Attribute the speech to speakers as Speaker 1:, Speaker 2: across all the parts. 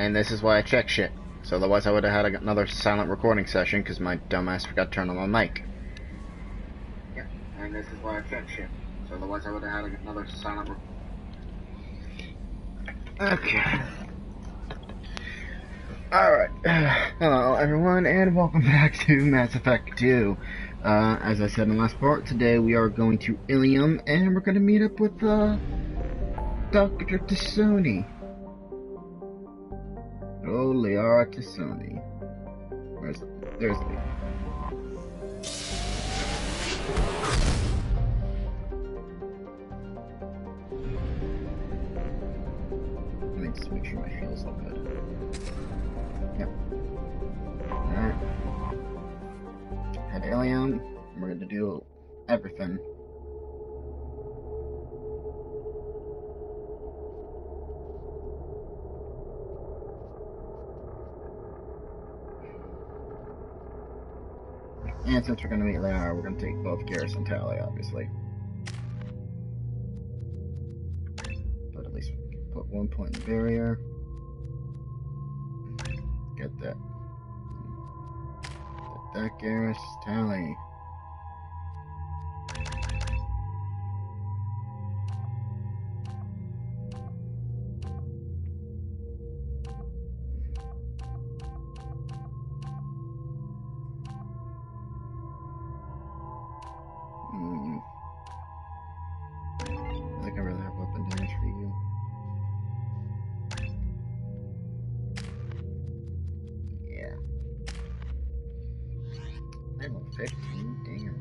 Speaker 1: And this is why I check shit. So otherwise I would have had another silent recording session because my dumbass forgot to turn on my mic. Yeah, and this is why I check shit. So otherwise I would have had another silent Okay. Alright. Hello everyone and welcome back to Mass Effect 2. As I said in the last part, today we are going to Illium and we're going to meet up with Dr. T'Soni. Oh, Liara T'Soni. There's Liara. Let me just make sure my shell's all good. Yep. Alright. Head to Illium. We're gonna do everything. And since we're going to meet Liara, we're going to take both Garrus and Tali, obviously. But at least we can put 1 point in the barrier. Get that. Get that, Garrus. Tali. I think I really have weapon damage for you. Yeah. Level 15, damn.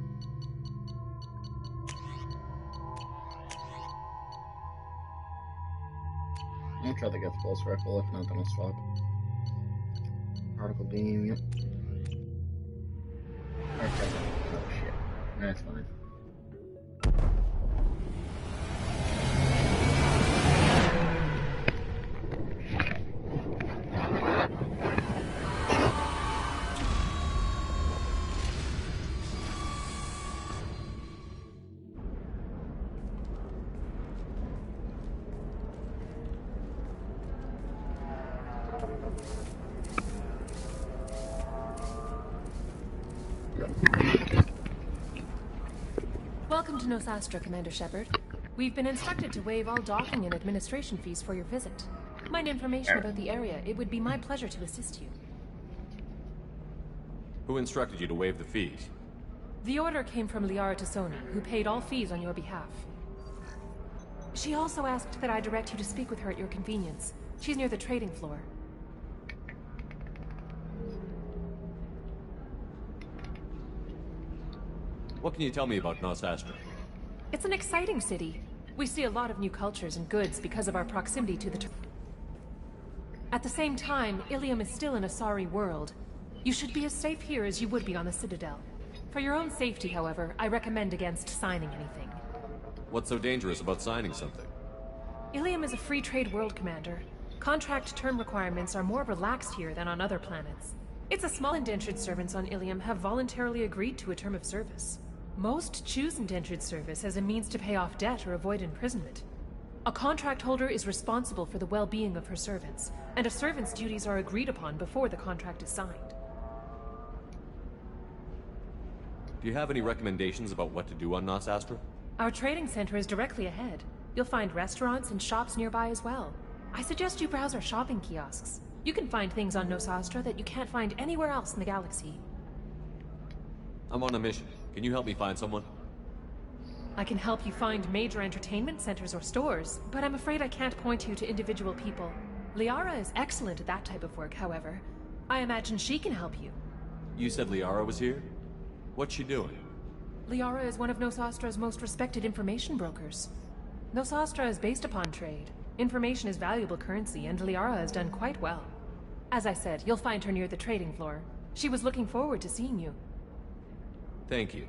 Speaker 1: I'll try to get the pulse rifle, if not then I'll swap. Particle beam, yep. Okay. Oh shit. That's fine.
Speaker 2: Welcome to Nosastra, Commander Shepard. We've been instructed to waive all docking and administration fees for your visit. Mind information about the area, it would be my pleasure to assist you.
Speaker 3: Who instructed you to waive the fees?
Speaker 2: The order came from Liara T'Soni, who paid all fees on your behalf. She also asked that I direct you to speak with her at your convenience. She's near the trading floor.
Speaker 3: What can you tell me about Nosastra?
Speaker 2: It's an exciting city. We see a lot of new cultures and goods because of our proximity to the At the same time, Illium is still an Asari world. You should be as safe here as you would be on the Citadel. For your own safety, however, I recommend against signing anything.
Speaker 3: What's so dangerous about signing something?
Speaker 2: Illium is a free trade world, Commander. Contract term requirements are more relaxed here than on other planets. It's a small indentured servants on Illium have voluntarily agreed to a term of service. Most choose indentured service as a means to pay off debt or avoid imprisonment. A contract holder is responsible for the well-being of her servants, and a servant's duties are agreed upon before the contract is signed.
Speaker 3: Do you have any recommendations about what to do on Nosastra?
Speaker 2: Our trading center is directly ahead. You'll find restaurants and shops nearby as well. I suggest you browse our shopping kiosks. You can find things on Nosastra that you can't find anywhere else in the galaxy.
Speaker 3: I'm on a mission. Can you help me find someone?
Speaker 2: I can help you find major entertainment centers or stores, but I'm afraid I can't point you to individual people. Liara is excellent at that type of work, however. I imagine she can help you.
Speaker 3: You said Liara was here? What's she doing?
Speaker 2: Liara is one of Nosastra's most respected information brokers. Nosastra is based upon trade. Information is valuable currency, and Liara has done quite well. As I said, you'll find her near the trading floor. She was looking forward to seeing you.
Speaker 3: Thank you.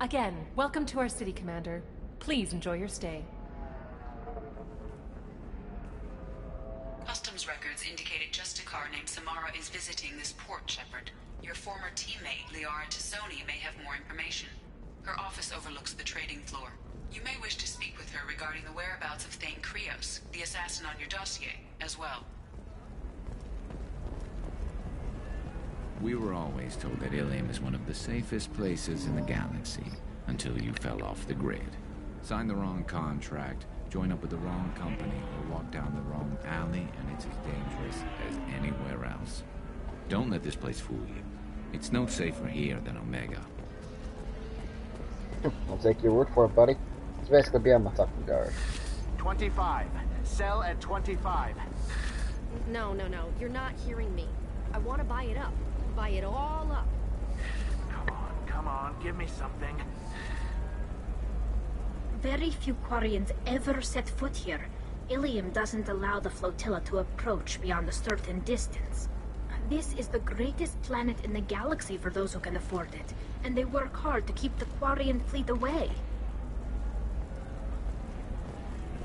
Speaker 2: Again, welcome to our city, Commander. Please enjoy your stay.
Speaker 4: Customs records indicated just a car named Samara is visiting this port, Shepard. Your former teammate, Liara T'Soni, may have more information. Her office overlooks the trading floor. You may wish to speak with her regarding the whereabouts of Thane Krios, the assassin on your dossier, as well.
Speaker 5: We were always told that Illium is one of the safest places in the galaxy, until you fell off the grid. Sign the wrong contract, join up with the wrong company, or walk down the wrong alley, and it's as dangerous as anywhere else. Don't let this place fool you. It's no safer here than Omega.
Speaker 1: I'll take your word for it, buddy. It's basically be on my fucking guard.
Speaker 6: 25. Sell at 25.
Speaker 7: No. You're not hearing me. I want to buy it up. Buy it all up.
Speaker 6: Come on. Give me something.
Speaker 8: Very few Quarians ever set foot here. Illium doesn't allow the flotilla to approach beyond a certain distance. This is the greatest planet in the galaxy for those who can afford it, and they work hard to keep the Quarian fleet away.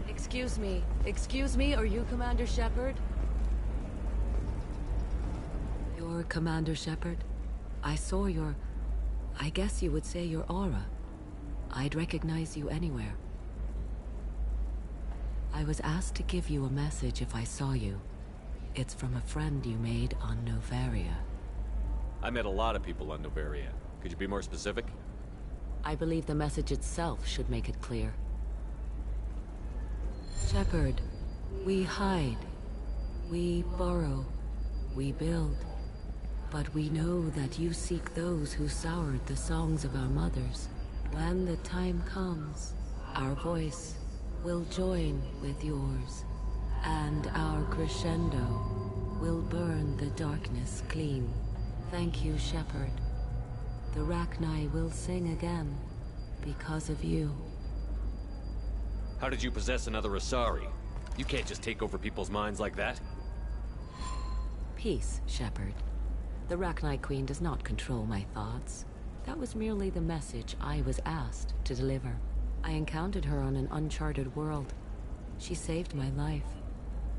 Speaker 9: Excuse me, are you Commander Shepard? You're Commander Shepard? I saw I guess you would say your aura. I'd recognize you anywhere. I was asked to give you a message if I saw you. It's from a friend you made on Novaria.
Speaker 3: I met a lot of people on Novaria. Could you be more specific?
Speaker 9: I believe the message itself should make it clear. Shepard, we hide. We borrow. We build. But we know that you seek those who soured the songs of our mothers. When the time comes, our voice will join with yours, and our crescendo will burn the darkness clean. Thank you, Shepard. The Rachni will sing again because of you.
Speaker 3: How did you possess another Asari? You can't just take over people's minds like that.
Speaker 9: Peace, Shepard. The Rachni Queen does not control my thoughts. That was merely the message I was asked to deliver. I encountered her on an uncharted world. She saved my life.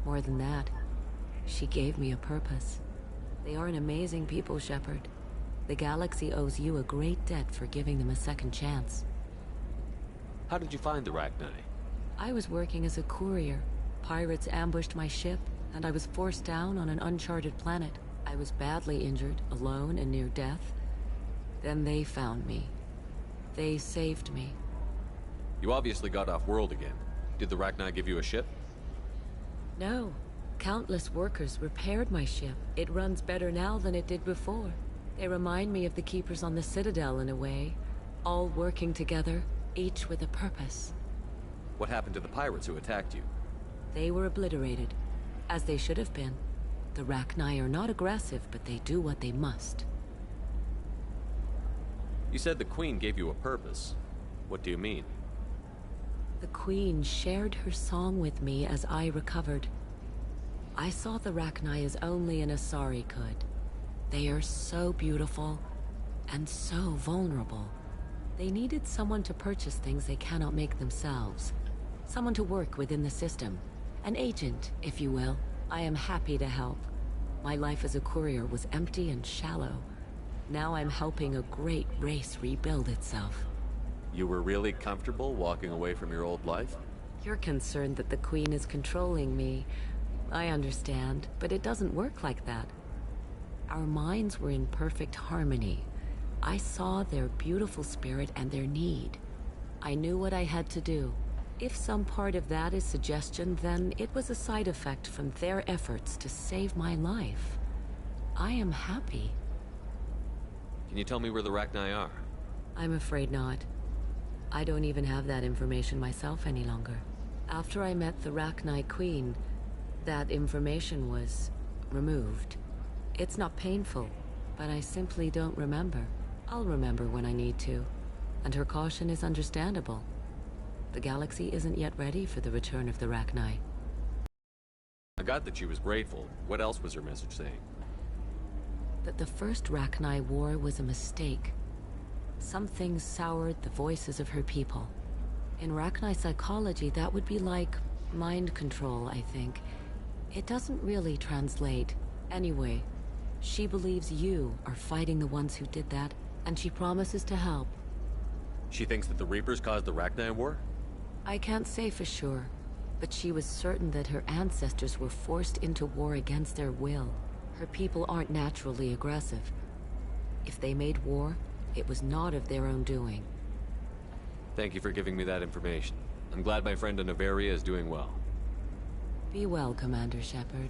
Speaker 9: More than that, she gave me a purpose. They are an amazing people, Shepard. The galaxy owes you a great debt for giving them a second chance.
Speaker 3: How did you find the Rachni?
Speaker 9: I was working as a courier. Pirates ambushed my ship, and I was forced down on an uncharted planet. I was badly injured, alone and near death. Then they found me. They saved me.
Speaker 3: You obviously got off-world again. Did the Rachni give you a ship?
Speaker 9: No. Countless workers repaired my ship. It runs better now than it did before. They remind me of the Keepers on the Citadel in a way. All working together, each with a purpose.
Speaker 3: What happened to the pirates who attacked you?
Speaker 9: They were obliterated, as they should have been. The Rachni are not aggressive, but they do what they must.
Speaker 3: You said the Queen gave you a purpose. What do you mean?
Speaker 9: The Queen shared her song with me as I recovered. I saw the Rachni as only an Asari could. They are so beautiful and so vulnerable. They needed someone to purchase things they cannot make themselves. Someone to work within the system. An agent, if you will. I am happy to help. My life as a courier was empty and shallow. Now I'm helping a great race rebuild itself.
Speaker 3: You were really comfortable walking away from your old life?
Speaker 9: You're concerned that the Queen is controlling me. I understand, but it doesn't work like that. Our minds were in perfect harmony. I saw their beautiful spirit and their need. I knew what I had to do. If some part of that is suggestion, then it was a side effect from their efforts to save my life. I am happy.
Speaker 3: Can you tell me where the Rachni are?
Speaker 9: I'm afraid not. I don't even have that information myself any longer. After I met the Rachni Queen, that information was removed. It's not painful, but I simply don't remember. I'll remember when I need to, and her caution is understandable. The galaxy isn't yet ready for the return of the Rachni.
Speaker 3: I got that she was grateful. What else was her message saying?
Speaker 9: That the first Rachni war was a mistake. Something soured the voices of her people. In Rachni psychology, that would be like mind control, I think. It doesn't really translate. Anyway, she believes you are fighting the ones who did that, and she promises to help.
Speaker 3: She thinks that the Reapers caused the Rachni war?
Speaker 9: I can't say for sure, but she was certain that her ancestors were forced into war against their will. Her people aren't naturally aggressive. If they made war, it was not of their own doing.
Speaker 3: Thank you for giving me that information. I'm glad my friend in Noveria is doing well.
Speaker 9: Be well, Commander Shepard.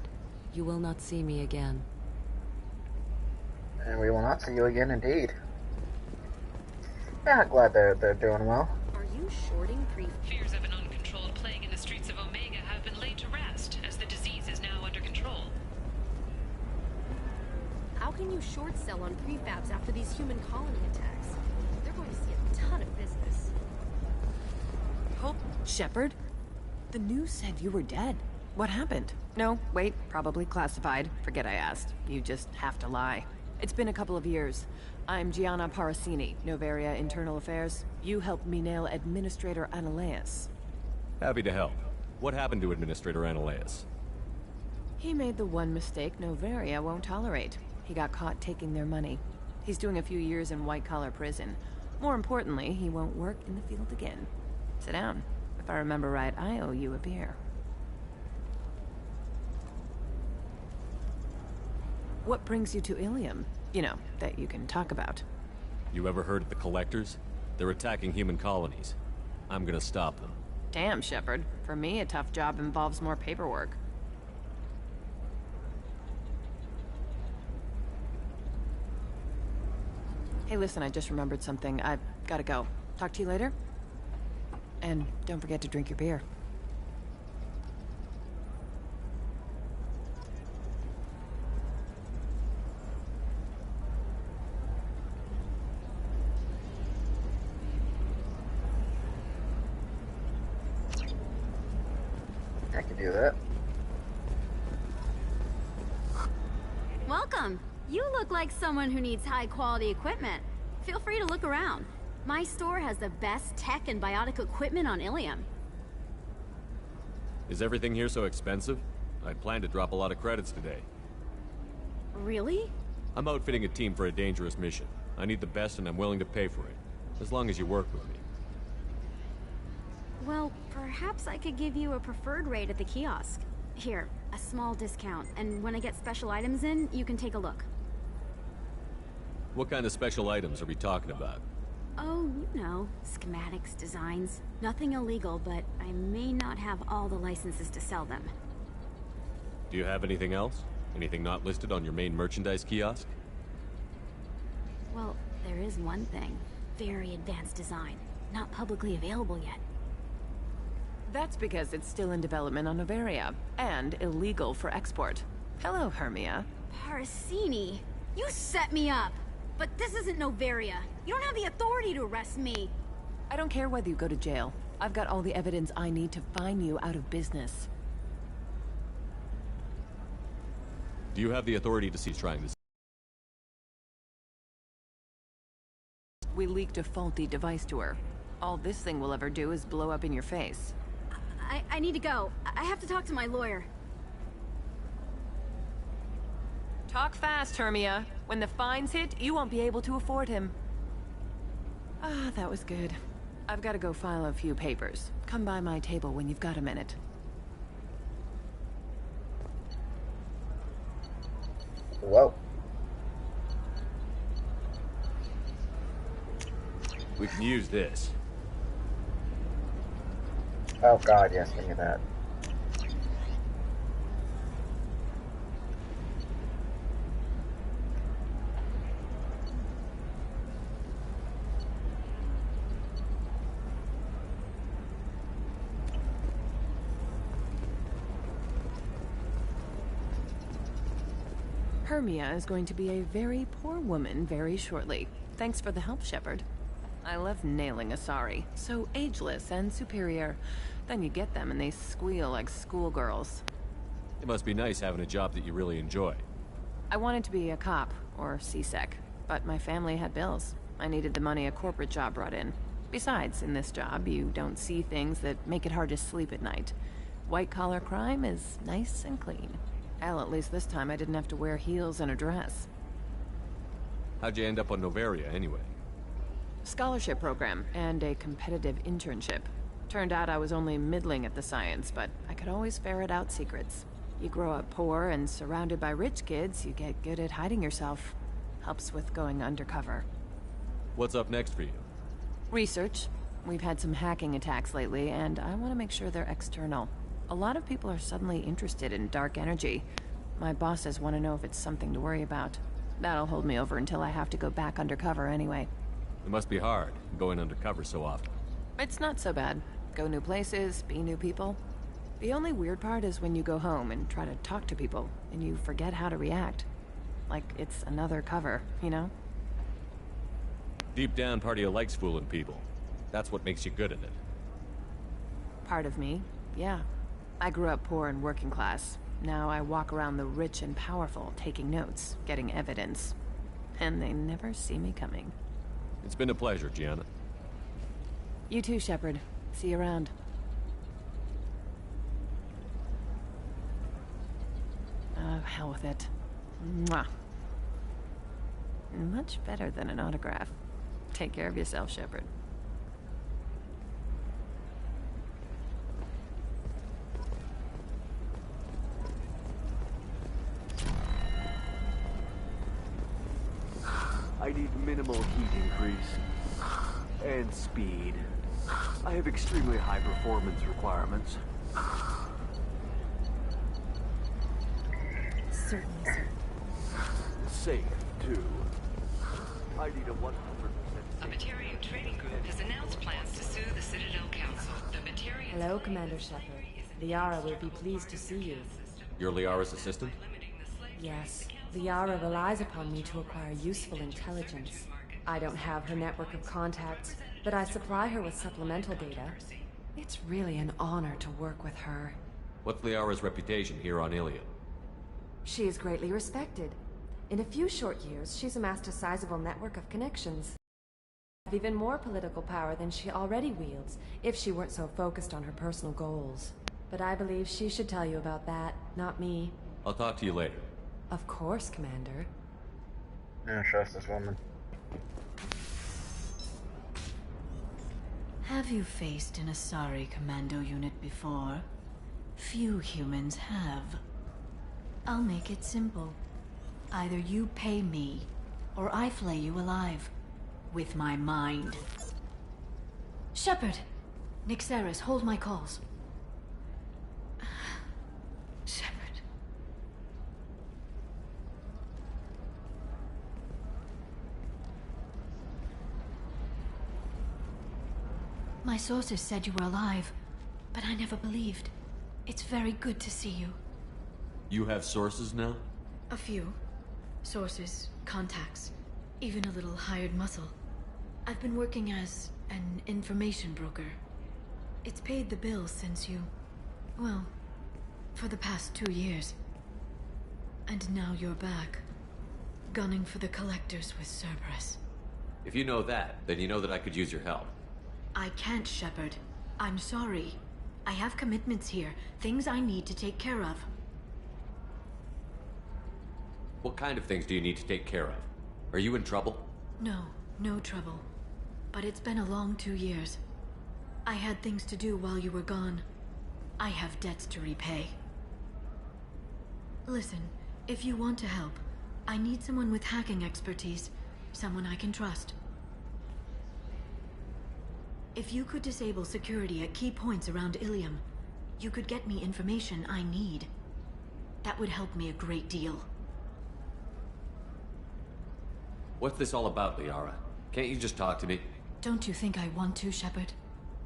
Speaker 9: You will not see me again.
Speaker 1: And we will not see you again, indeed. Yeah, glad they're doing well.
Speaker 7: Are you shorting
Speaker 2: Fears of an uncontrolled plague in the streets of Omega have been laid to rest, as the disease is now under control.
Speaker 7: How can you short sell on prefabs after these human colony attacks? They're going to see a ton of business.
Speaker 10: Oh, Shepard? The news said you were dead. What happened? No, wait, probably classified. Forget I asked. You just have to lie. It's been a couple of years. I'm Gianna Parasini, Noveria Internal Affairs. You helped me nail Administrator Analeas.
Speaker 3: Happy to help. What happened to Administrator Analeas?
Speaker 10: He made the one mistake Noveria won't tolerate. He got caught taking their money. He's doing a few years in white-collar prison. More importantly, he won't work in the field again. Sit down. If I remember right, I owe you a beer. What brings you to Illium? You know, that you can talk about.
Speaker 3: You ever heard of the Collectors? They're attacking human colonies. I'm gonna stop them.
Speaker 10: Damn, Shepard. For me, a tough job involves more paperwork. Hey, listen, I just remembered something. I've gotta go. Talk to you later? And don't forget to drink your beer.
Speaker 1: I can do that.
Speaker 11: Welcome. You look like someone who needs high-quality equipment. Feel free to look around. My store has the best tech and biotic equipment on Illium.
Speaker 3: Is everything here so expensive? I'd planned to drop a lot of credits today.
Speaker 11: Really?
Speaker 3: I'm outfitting a team for a dangerous mission. I need the best and I'm willing to pay for it. As long as you work with me.
Speaker 11: Well, perhaps I could give you a preferred rate at the kiosk. Here, a small discount, and when I get special items in, you can take a look.
Speaker 3: What kind of special items are we talking about?
Speaker 11: Oh, you know, schematics, designs. Nothing illegal, but I may not have all the licenses to sell them.
Speaker 3: Do you have anything else? Anything not listed on your main merchandise kiosk?
Speaker 11: Well, there is one thing. Very advanced design. Not publicly available yet.
Speaker 10: That's because it's still in development on Noveria, and illegal for export. Hello, Hermia.
Speaker 11: Parasini, you set me up! But this isn't Noveria. You don't have the authority to arrest me.
Speaker 10: I don't care whether you go to jail. I've got all the evidence I need to fine you out of business.
Speaker 3: Do you have the authority to cease trying this?
Speaker 10: We leaked a faulty device to her. All this thing will ever do is blow up in your face.
Speaker 11: I need to go. I have to talk to my lawyer.
Speaker 10: Talk fast, Hermia. When the fines hit, you won't be able to afford him. Ah, that was good. I've got to go file a few papers. Come by my table when you've got a minute.
Speaker 1: Whoa.
Speaker 3: We can use this.
Speaker 1: Oh god, yes, give me that.
Speaker 10: Hermia is going to be a very poor woman very shortly. Thanks for the help, Shepard. I love nailing Asari. So ageless and superior. Then you get them and they squeal like schoolgirls.
Speaker 3: It must be nice having a job that you really enjoy.
Speaker 10: I wanted to be a cop, or CSEC, but my family had bills. I needed the money a corporate job brought in. Besides, in this job, you don't see things that make it hard to sleep at night. White-collar crime is nice and clean. Hell, at least this time I didn't have to wear heels and a dress.
Speaker 3: How'd you end up on Noveria, anyway?
Speaker 10: Scholarship program, and a competitive internship. Turned out I was only middling at the science, but I could always ferret out secrets. You grow up poor and surrounded by rich kids, you get good at hiding yourself. Helps with going undercover.
Speaker 3: What's up next for you?
Speaker 10: Research. We've had some hacking attacks lately, and I want to make sure they're external. A lot of people are suddenly interested in dark energy. My bosses want to know if it's something to worry about. That'll hold me over until I have to go back undercover anyway.
Speaker 3: It must be hard, going undercover so often.
Speaker 10: It's not so bad. Go new places, be new people. The only weird part is when you go home and try to talk to people, and you forget how to react. Like it's another cover, you know?
Speaker 3: Deep down, part of you likes fooling people. That's what makes you good at it.
Speaker 10: Part of me, yeah. I grew up poor and working class. Now I walk around the rich and powerful, taking notes, getting evidence. And they never see me coming.
Speaker 3: It's been a pleasure, Gianna.
Speaker 10: You too, Shepard. See you around. Oh, hell with it. Mwah. Much better than an autograph. Take care of yourself, Shepard.
Speaker 12: I need minimal heat increase. And speed. I have extremely high performance requirements.
Speaker 2: Certainly, sir.
Speaker 12: Safe, too. I need a 100%
Speaker 4: A Batarian trading group has announced plans to sue the Citadel Council. The Batarian...
Speaker 13: Hello, Commander Shepard. Liara will be pleased to see you.
Speaker 3: You're Liara's assistant?
Speaker 13: Yes. Liara relies upon me to acquire useful intelligence. I don't have her network of contacts, but I supply her with supplemental data. It's really an honor to work with her.
Speaker 3: What's Liara's reputation here on Illium?
Speaker 13: She is greatly respected. In a few short years, she's amassed a sizable network of connections. Even more political power than she already wields, if she weren't so focused on her personal goals. But I believe she should tell you about that, not me.
Speaker 3: I'll talk to you later.
Speaker 13: Of course, Commander.
Speaker 1: I don't trust this woman.
Speaker 14: Have you faced an Asari commando unit before? Few humans have. I'll make it simple. Either you pay me, or I flay you alive. With my mind. Shepard! Nixeris, hold my calls. Shepard. My sources said you were alive, but I never believed. It's very good to see you.
Speaker 3: You have sources now?
Speaker 14: A few. Sources, contacts, even a little hired muscle. I've been working as an information broker. It's paid the bills since you... well, for the past 2 years. And now you're back, gunning for the Collectors with Cerberus.
Speaker 3: If you know that, then you know that I could use your help.
Speaker 14: I can't, Shepard. I'm sorry. I have commitments here, things I need to take care of.
Speaker 3: What kind of things do you need to take care of? Are you in trouble?
Speaker 14: No, no trouble. But it's been a long 2 years. I had things to do while you were gone. I have debts to repay. Listen, if you want to help, I need someone with hacking expertise. Someone I can trust. If you could disable security at key points around Illium, you could get me information I need. That would help me a great deal.
Speaker 3: What's this all about, Liara? Can't you just talk to me?
Speaker 14: Don't you think I want to, Shepard?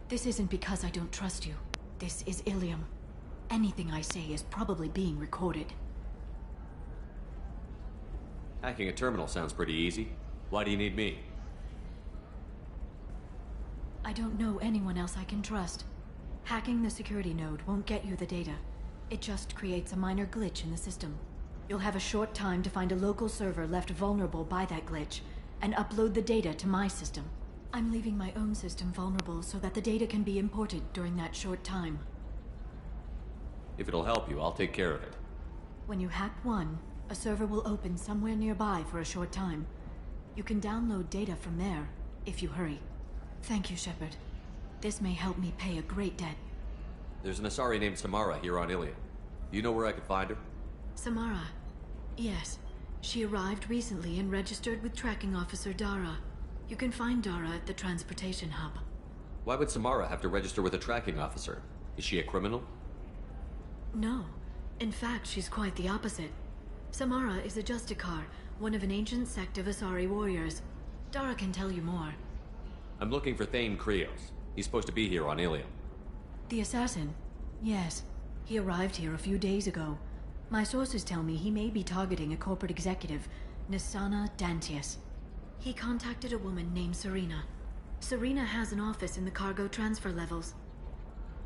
Speaker 14: This isn't because I don't trust you. This is Illium. Anything I say is probably being recorded.
Speaker 3: Hacking a terminal sounds pretty easy. Why do you need me?
Speaker 14: I don't know anyone else I can trust. Hacking the security node won't get you the data. It just creates a minor glitch in the system. You'll have a short time to find a local server left vulnerable by that glitch, and upload the data to my system. I'm leaving my own system vulnerable so that the data can be imported during that short time.
Speaker 3: If it'll help you, I'll take care of it.
Speaker 14: When you hack one, a server will open somewhere nearby for a short time. You can download data from there, if you hurry. Thank you, Shepard. This may help me pay a great debt.
Speaker 3: There's an Asari named Samara here on Illium. You know where I could find her?
Speaker 14: Samara. Yes. She arrived recently and registered with Tracking Officer Dara. You can find Dara at the transportation hub.
Speaker 3: Why would Samara have to register with a tracking officer? Is she a criminal?
Speaker 14: No. In fact, she's quite the opposite. Samara is a Justicar, one of an ancient sect of Asari warriors. Dara can tell you more.
Speaker 3: I'm looking for Thane Krios. He's supposed to be here on Illium.
Speaker 14: The assassin? Yes. He arrived here a few days ago. My sources tell me he may be targeting a corporate executive, Nisana Dantius. He contacted a woman named Serena. Serena has an office in the cargo transfer levels.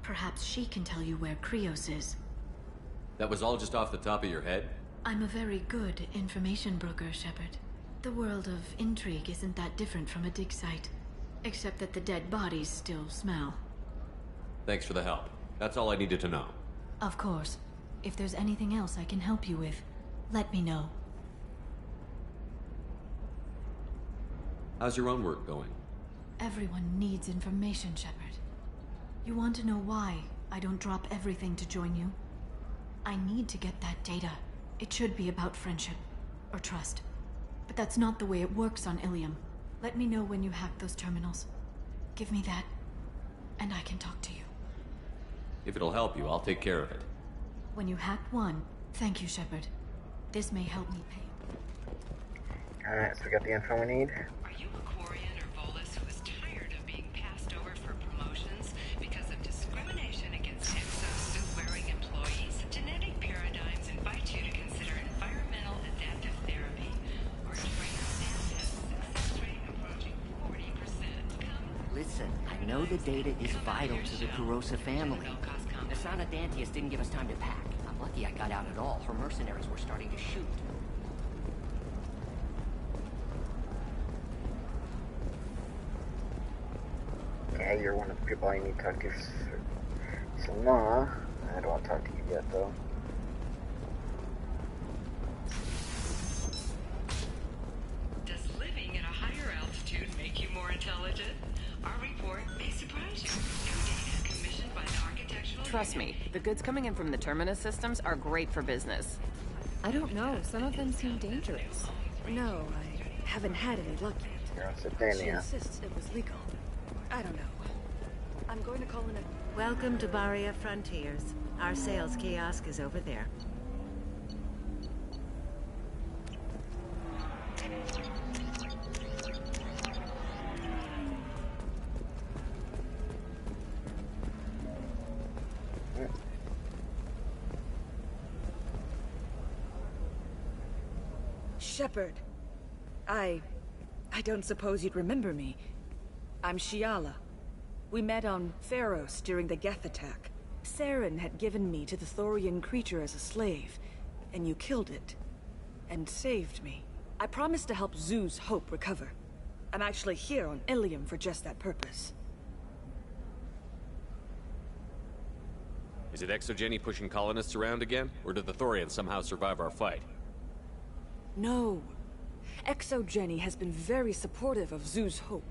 Speaker 14: Perhaps she can tell you where Krios is.
Speaker 3: That was all just off the top of your head?
Speaker 14: I'm a very good information broker, Shepard. The world of intrigue isn't that different from a dig site, except that the dead bodies still smell.
Speaker 3: Thanks for the help. That's all I needed to know.
Speaker 14: Of course. If there's anything else I can help you with, let me know.
Speaker 3: How's your own work going?
Speaker 14: Everyone needs information, Shepard. You want to know why I don't drop everything to join you? I need to get that data. It should be about friendship, or trust. But that's not the way it works on Illium. Let me know when you hack those terminals. Give me that, and I can talk to you.
Speaker 3: If it'll help you, I'll take care of it.
Speaker 14: When you hack one, thank you, Shepard. This may help me pay.
Speaker 1: Alright, so we got the info we need.
Speaker 4: Are you a Quarian or Volus who is tired of being passed over for promotions because of discrimination against exosuit-wearing employees? Genetic paradigms invite you to consider environmental adaptive therapy, or trainer staff has a success rate approaching 40%.
Speaker 15: Listen, I know the data is vital to the Kurosa family. Nisana Dantius didn't give us time to pack. I'm lucky I got out at all. Her mercenaries were starting to shoot.
Speaker 1: Yeah, you're one of the people I need to talk to. So, nah, I don't want to talk to you yet, though.
Speaker 4: Does living at a higher altitude make you more intelligent? Our report may surprise you. New data commissioned by the architectural...
Speaker 10: Trust me, the goods coming in from the Terminus systems are great for business.
Speaker 16: I don't know, some of them seem dangerous.
Speaker 17: No, I haven't had any luck yet. She insists it was legal. I don't know. I'm going to call in a...
Speaker 18: Welcome to Barria Frontiers. Our sales kiosk is over there.
Speaker 17: Shepard. I don't suppose you'd remember me. I'm Shiala. We met on Pharos during the Geth attack. Saren had given me to the Thorian creature as a slave, and you killed it. And saved me. I promised to help Zoo's Hope recover. I'm actually here on Illium for just that purpose.
Speaker 3: Is it Exogeny pushing colonists around again? Or did the Thorians somehow survive our fight?
Speaker 17: No. Exogeny has been very supportive of Zoo's Hope.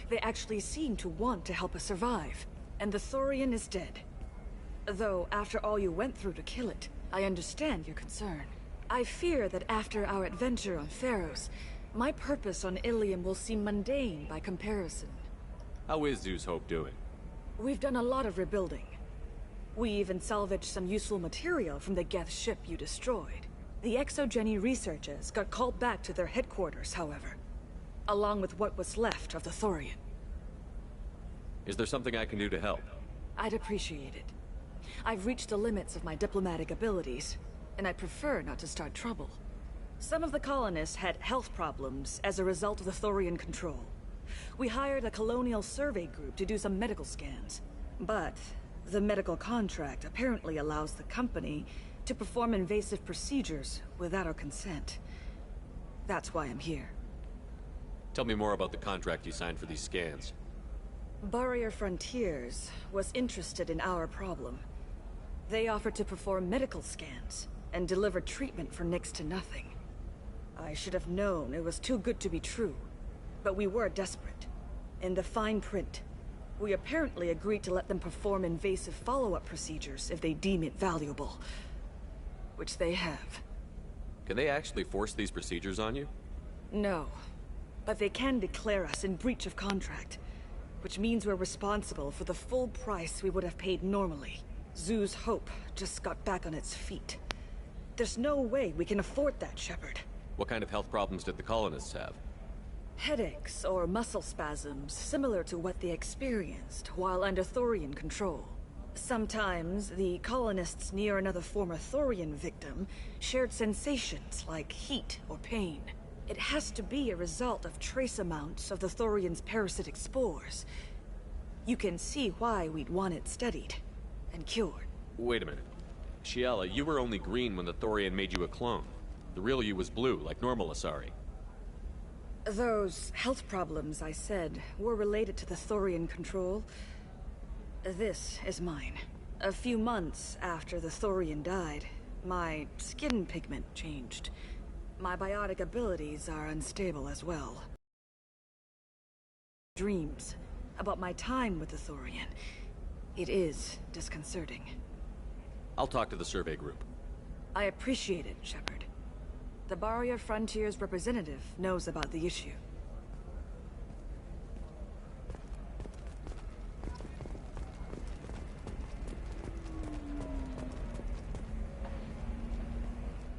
Speaker 17: They actually seem to want to help us survive. And the Thorian is dead. Though, after all you went through to kill it, I understand your concern. I fear that after our adventure on Pharos, my purpose on Illium will seem mundane by comparison.
Speaker 3: How is Zoo's Hope doing?
Speaker 17: We've done a lot of rebuilding. We even salvaged some useful material from the Geth ship you destroyed. The Exogeny researchers got called back to their headquarters, however, along with what was left of the Thorian.
Speaker 3: Is there something I can do to help?
Speaker 17: I'd appreciate it. I've reached the limits of my diplomatic abilities, and I'd prefer not to start trouble. Some of the colonists had health problems as a result of the Thorian control. We hired a colonial survey group to do some medical scans. But the medical contract apparently allows the company to perform invasive procedures without our consent. That's why I'm here.
Speaker 3: Tell me more about the contract you signed for these scans.
Speaker 17: Barria Frontiers was interested in our problem. They offered to perform medical scans and deliver treatment for next to nothing. I should have known it was too good to be true, but we were desperate. In the fine print, we apparently agreed to let them perform invasive follow-up procedures if they deem it valuable. which they have.
Speaker 3: Can they actually force these procedures on you?
Speaker 17: No, but they can declare us in breach of contract, which means we're responsible for the full price we would have paid normally. Zoo's Hope just got back on its feet. There's no way we can afford that, Shepard.
Speaker 3: What kind of health problems did the colonists have?
Speaker 17: Headaches or muscle spasms, similar to what they experienced while under Thorian control. Sometimes, the colonists near another former Thorian victim shared sensations like heat or pain. It has to be a result of trace amounts of the Thorian's parasitic spores. You can see why we'd want it studied and cured.
Speaker 3: Wait a minute. Shiala, you were only green when the Thorian made you a clone. The real you was blue, like normal Asari.
Speaker 17: Those health problems I said were related to the Thorian control. This is mine. A few months after the Thorian died, my skin pigment changed. My biotic abilities are unstable as well. Dreams about my time with the Thorian. It is disconcerting.
Speaker 3: I'll talk to the survey group.
Speaker 17: I appreciate it, Shepard. The Barrier Frontiers representative knows about the issue.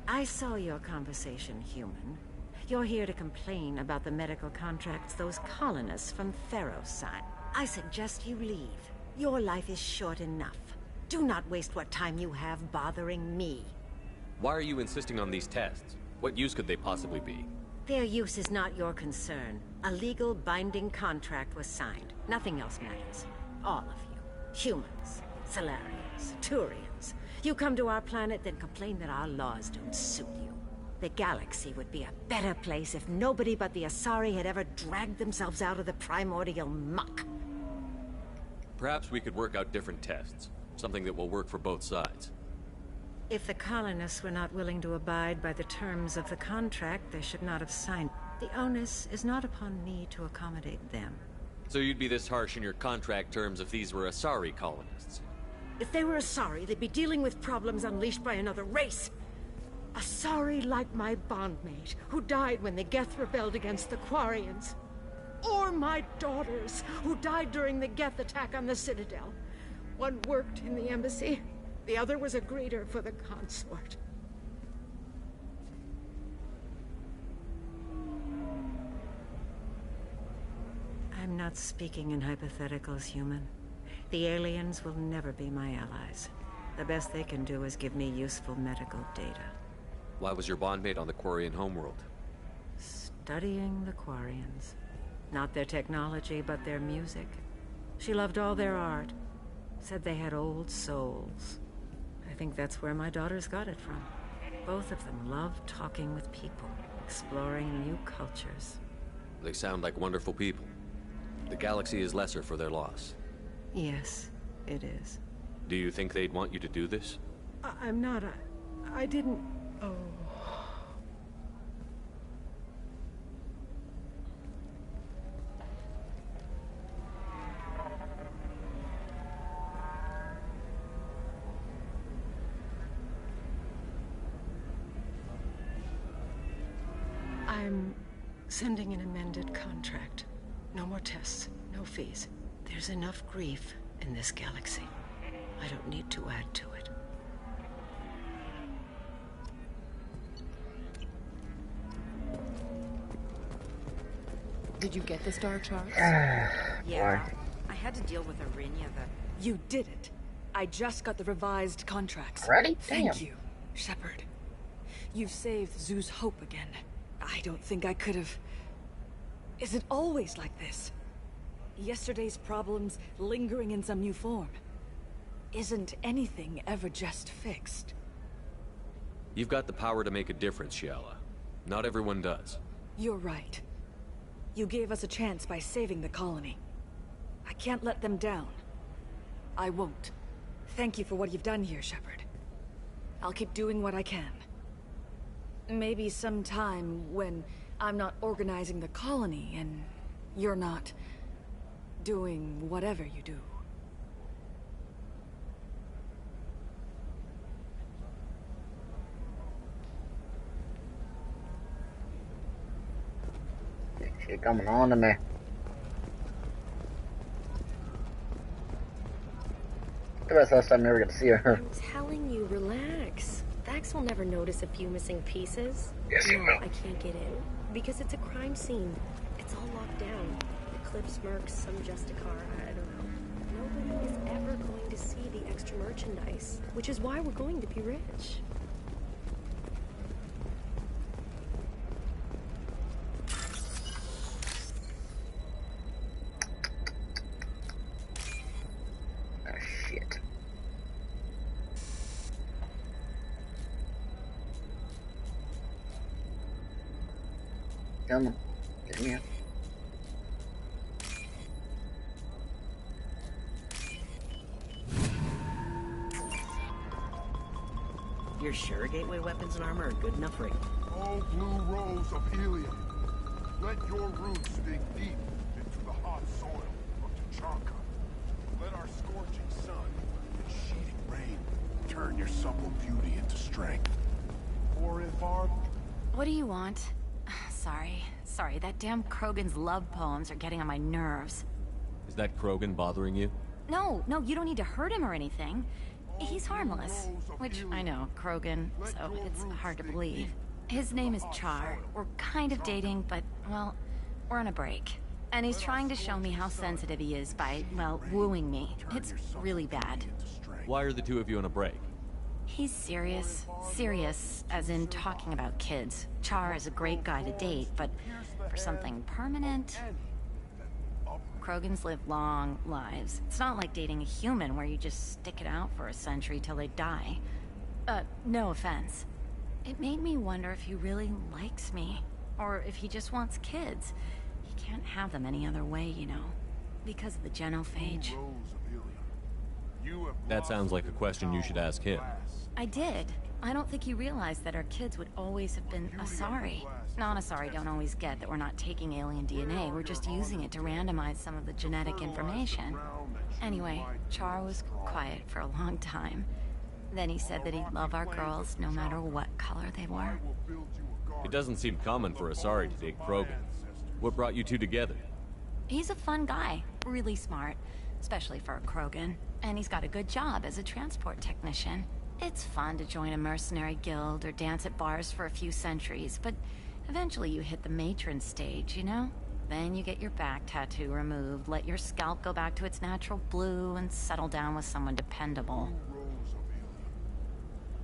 Speaker 18: I saw your conversation, human. You're here to complain about the medical contracts those colonists from Theros signed. I suggest you leave. Your life is short enough. Do not waste what time you have bothering me.
Speaker 3: Why are you insisting on these tests? What use could they possibly be?
Speaker 18: Their use is not your concern. A legal binding contract was signed. Nothing else matters. All of you. Humans, Solarians, Turians. You come to our planet, then complain that our laws don't suit you. The galaxy would be a better place if nobody but the Asari had ever dragged themselves out of the primordial muck.
Speaker 3: Perhaps we could work out different tests. Something that will work for both sides.
Speaker 18: If the colonists were not willing to abide by the terms of the contract, they should not have signed. The onus is not upon me to accommodate them.
Speaker 3: So you'd be this harsh in your contract terms if these were Asari colonists?
Speaker 18: If they were Asari, they'd be dealing with problems unleashed by another race. Asari like my bondmate, who died when the Geth rebelled against the Quarians. Or my daughters, who died during the Geth attack on the Citadel. One worked in the embassy, the other was a greeter for the consort. I'm not speaking in hypotheticals, human. The aliens will never be my allies. The best they can do is give me useful medical data.
Speaker 3: Why was your bondmate on the Quarian homeworld?
Speaker 18: Studying the Quarians. Not their technology, but their music. She loved all their art. Said they had old souls. I think that's where my daughters got it from. Both of them love talking with people, exploring new cultures.
Speaker 3: They sound like wonderful people. The galaxy is lesser for their loss.
Speaker 18: Yes, it is.
Speaker 3: Do you think they'd want you to do this?
Speaker 18: I'm not. I didn't. Oh. I'm sending an amended contract. No more tests, no fees. There's enough grief in this galaxy. I don't need to add to it.
Speaker 2: Did you get the star chart?
Speaker 17: Yeah. I had to deal with Arinya. You did it. I just got the revised contracts.
Speaker 1: Ready?
Speaker 17: Thank you, Shepard. You've saved Zoo's hope again. I don't think I could have... Is it always like this? Yesterday's problems lingering in some new form. Isn't anything ever just fixed?
Speaker 3: You've got the power to make a difference, Shiala. Not everyone does.
Speaker 17: You're right. You gave us a chance by saving the colony. I can't let them down. I won't. Thank you for what you've done here, Shepard. I'll keep doing what I can. Maybe sometime when I'm not organizing the colony and you're not doing whatever you do.
Speaker 1: Shit coming on to me. That's the last time I ever get to see her.
Speaker 7: I'm telling you, relax. Vax will never notice a few missing pieces.
Speaker 1: Yes, he
Speaker 7: no,
Speaker 1: will.
Speaker 7: I can't get in. Because it's a crime scene. It's all locked down. The Cliffs Mercs, some Justicar, I don't know. Nobody is ever going to see the extra merchandise. Which is why we're going to be rich.
Speaker 1: Shit. Come on. Get me up.
Speaker 15: You're sure gateway weapons and armor are good enough for it?
Speaker 19: Oh, blue rose of Illium. Let your roots dig deep into the hot soil of Tachanka. Let our scorching sun and sheeting rain turn your supple beauty into strength. Or if our...
Speaker 20: What do you want? Sorry, that damn Krogan's love poems are getting on my nerves.
Speaker 3: Is that Krogan bothering you?
Speaker 20: No, you don't need to hurt him or anything. He's harmless. Which, I know, Krogan, so it's hard to believe. His name is Char. We're kind of dating, but, well, we're on a break. And he's trying to show me how sensitive he is by, well, wooing me. It's really bad.
Speaker 3: Why are the two of you on a break?
Speaker 20: He's serious. Serious, as in talking about kids. Char is a great guy to date, but for something permanent... Krogans live long lives. It's not like dating a human where you just stick it out for a century till they die. No offense. It made me wonder if he really likes me. Or if he just wants kids. He can't have them any other way, you know. Because of the genophage.
Speaker 3: That sounds like a question you should ask him.
Speaker 20: I did. I don't think he realized that our kids would always have been Asari. Non-Asari don't always get that we're not taking alien DNA, we're just using it to randomize some of the genetic information. Anyway, Char was quiet for a long time. Then he said that he'd love our girls no matter what color they were.
Speaker 3: It doesn't seem common for Asari to date Krogan. What brought you two together?
Speaker 20: He's a fun guy, really smart, especially for a Krogan. And he's got a good job as a transport technician. It's fun to join a mercenary guild or dance at bars for a few centuries, but eventually you hit the matron stage, you know? Then you get your back tattoo removed, let your scalp go back to its natural blue, and settle down with someone dependable.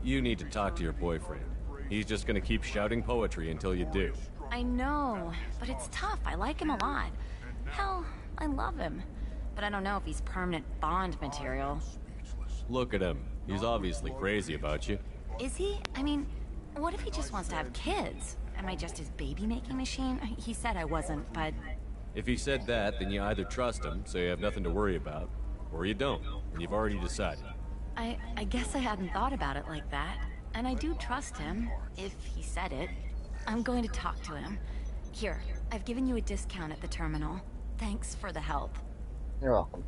Speaker 3: You need to talk to your boyfriend. He's just gonna keep shouting poetry until you do.
Speaker 20: I know, but it's tough. I like him a lot. Hell, I love him. But I don't know if he's permanent Bond material.
Speaker 3: Look at him. He's obviously crazy about you.
Speaker 20: Is he? I mean, what if he just wants to have kids? Am I just his baby-making machine? He said I wasn't, but...
Speaker 3: If he said that, then you either trust him, so you have nothing to worry about, or you don't, and you've already decided.
Speaker 20: I guess I hadn't thought about it like that. And I do trust him, if he said it. I'm going to talk to him. Here, I've given you a discount at the terminal. Thanks for the help.
Speaker 1: You're welcome.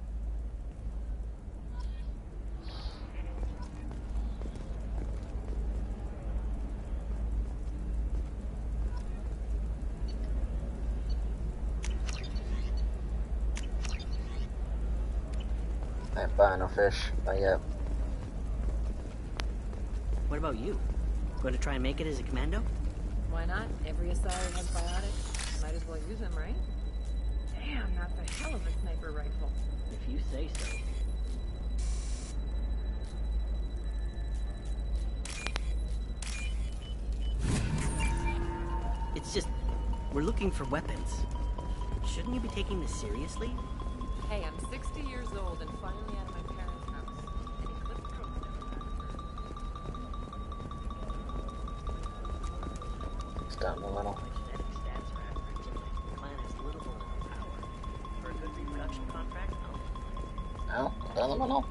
Speaker 1: I ain't buying no fish. Not yet.
Speaker 15: What about you? Going to try and make it as a commando?
Speaker 10: Why not? Every Asari has biotics. Might as well use them, right? Damn, that's a hell of a sniper rifle.
Speaker 15: If you say so. It's just, we're looking for weapons. Shouldn't you be taking this seriously?
Speaker 10: Hey, I'm 60 years old and finally out of my parents' house. And Eclipse Coast never
Speaker 1: It's down the middle. No, down the middle.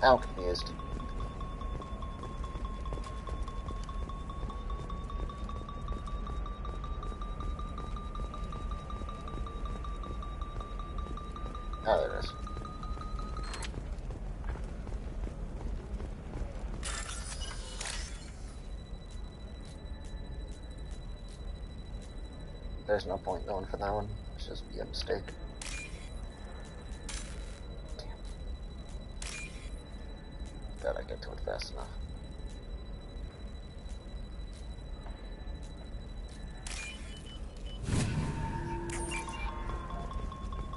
Speaker 1: How confused. Oh, there it is. There's no point going for that one. It's just be a mistake. Damn. Gotta get to it fast enough.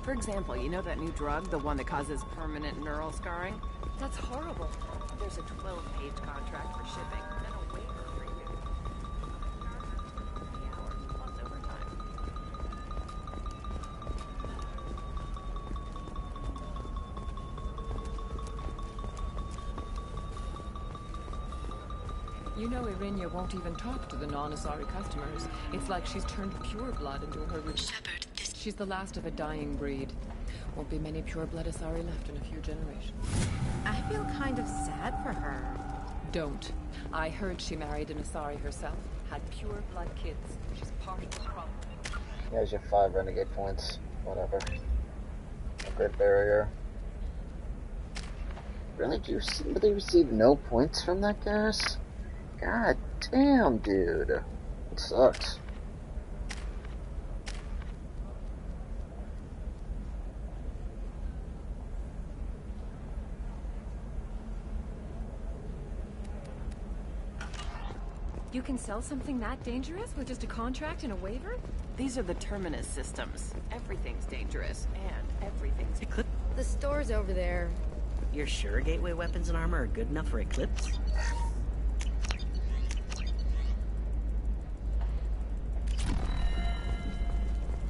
Speaker 10: For example, you know that new drug, the one that causes permanent neural scarring? That's horrible. There's a 12-page contract for shipping, and a waiver for you. 3 hours plus overtime. You know Irinia won't even talk to the non-Asari customers. It's like she's turned pure blood into her routine.
Speaker 7: Shepard,
Speaker 10: She's the last of a dying breed. Won't be many pure-blood Asari left in a few generations.
Speaker 20: I feel kind of sad for her.
Speaker 10: Don't. I heard she married an Asari herself, had pure-blood kids. She's part of the problem.
Speaker 1: Here's your 5 renegade points. Whatever. A great barrier. Really? Do you really receive no points from that gas? God damn, dude. It sucks.
Speaker 2: You can sell something that dangerous with just a contract and a waiver?
Speaker 10: These are the Terminus systems. Everything's dangerous, and everything's...
Speaker 7: the store's over there.
Speaker 15: You're sure gateway weapons and armor are good enough for Eclipse?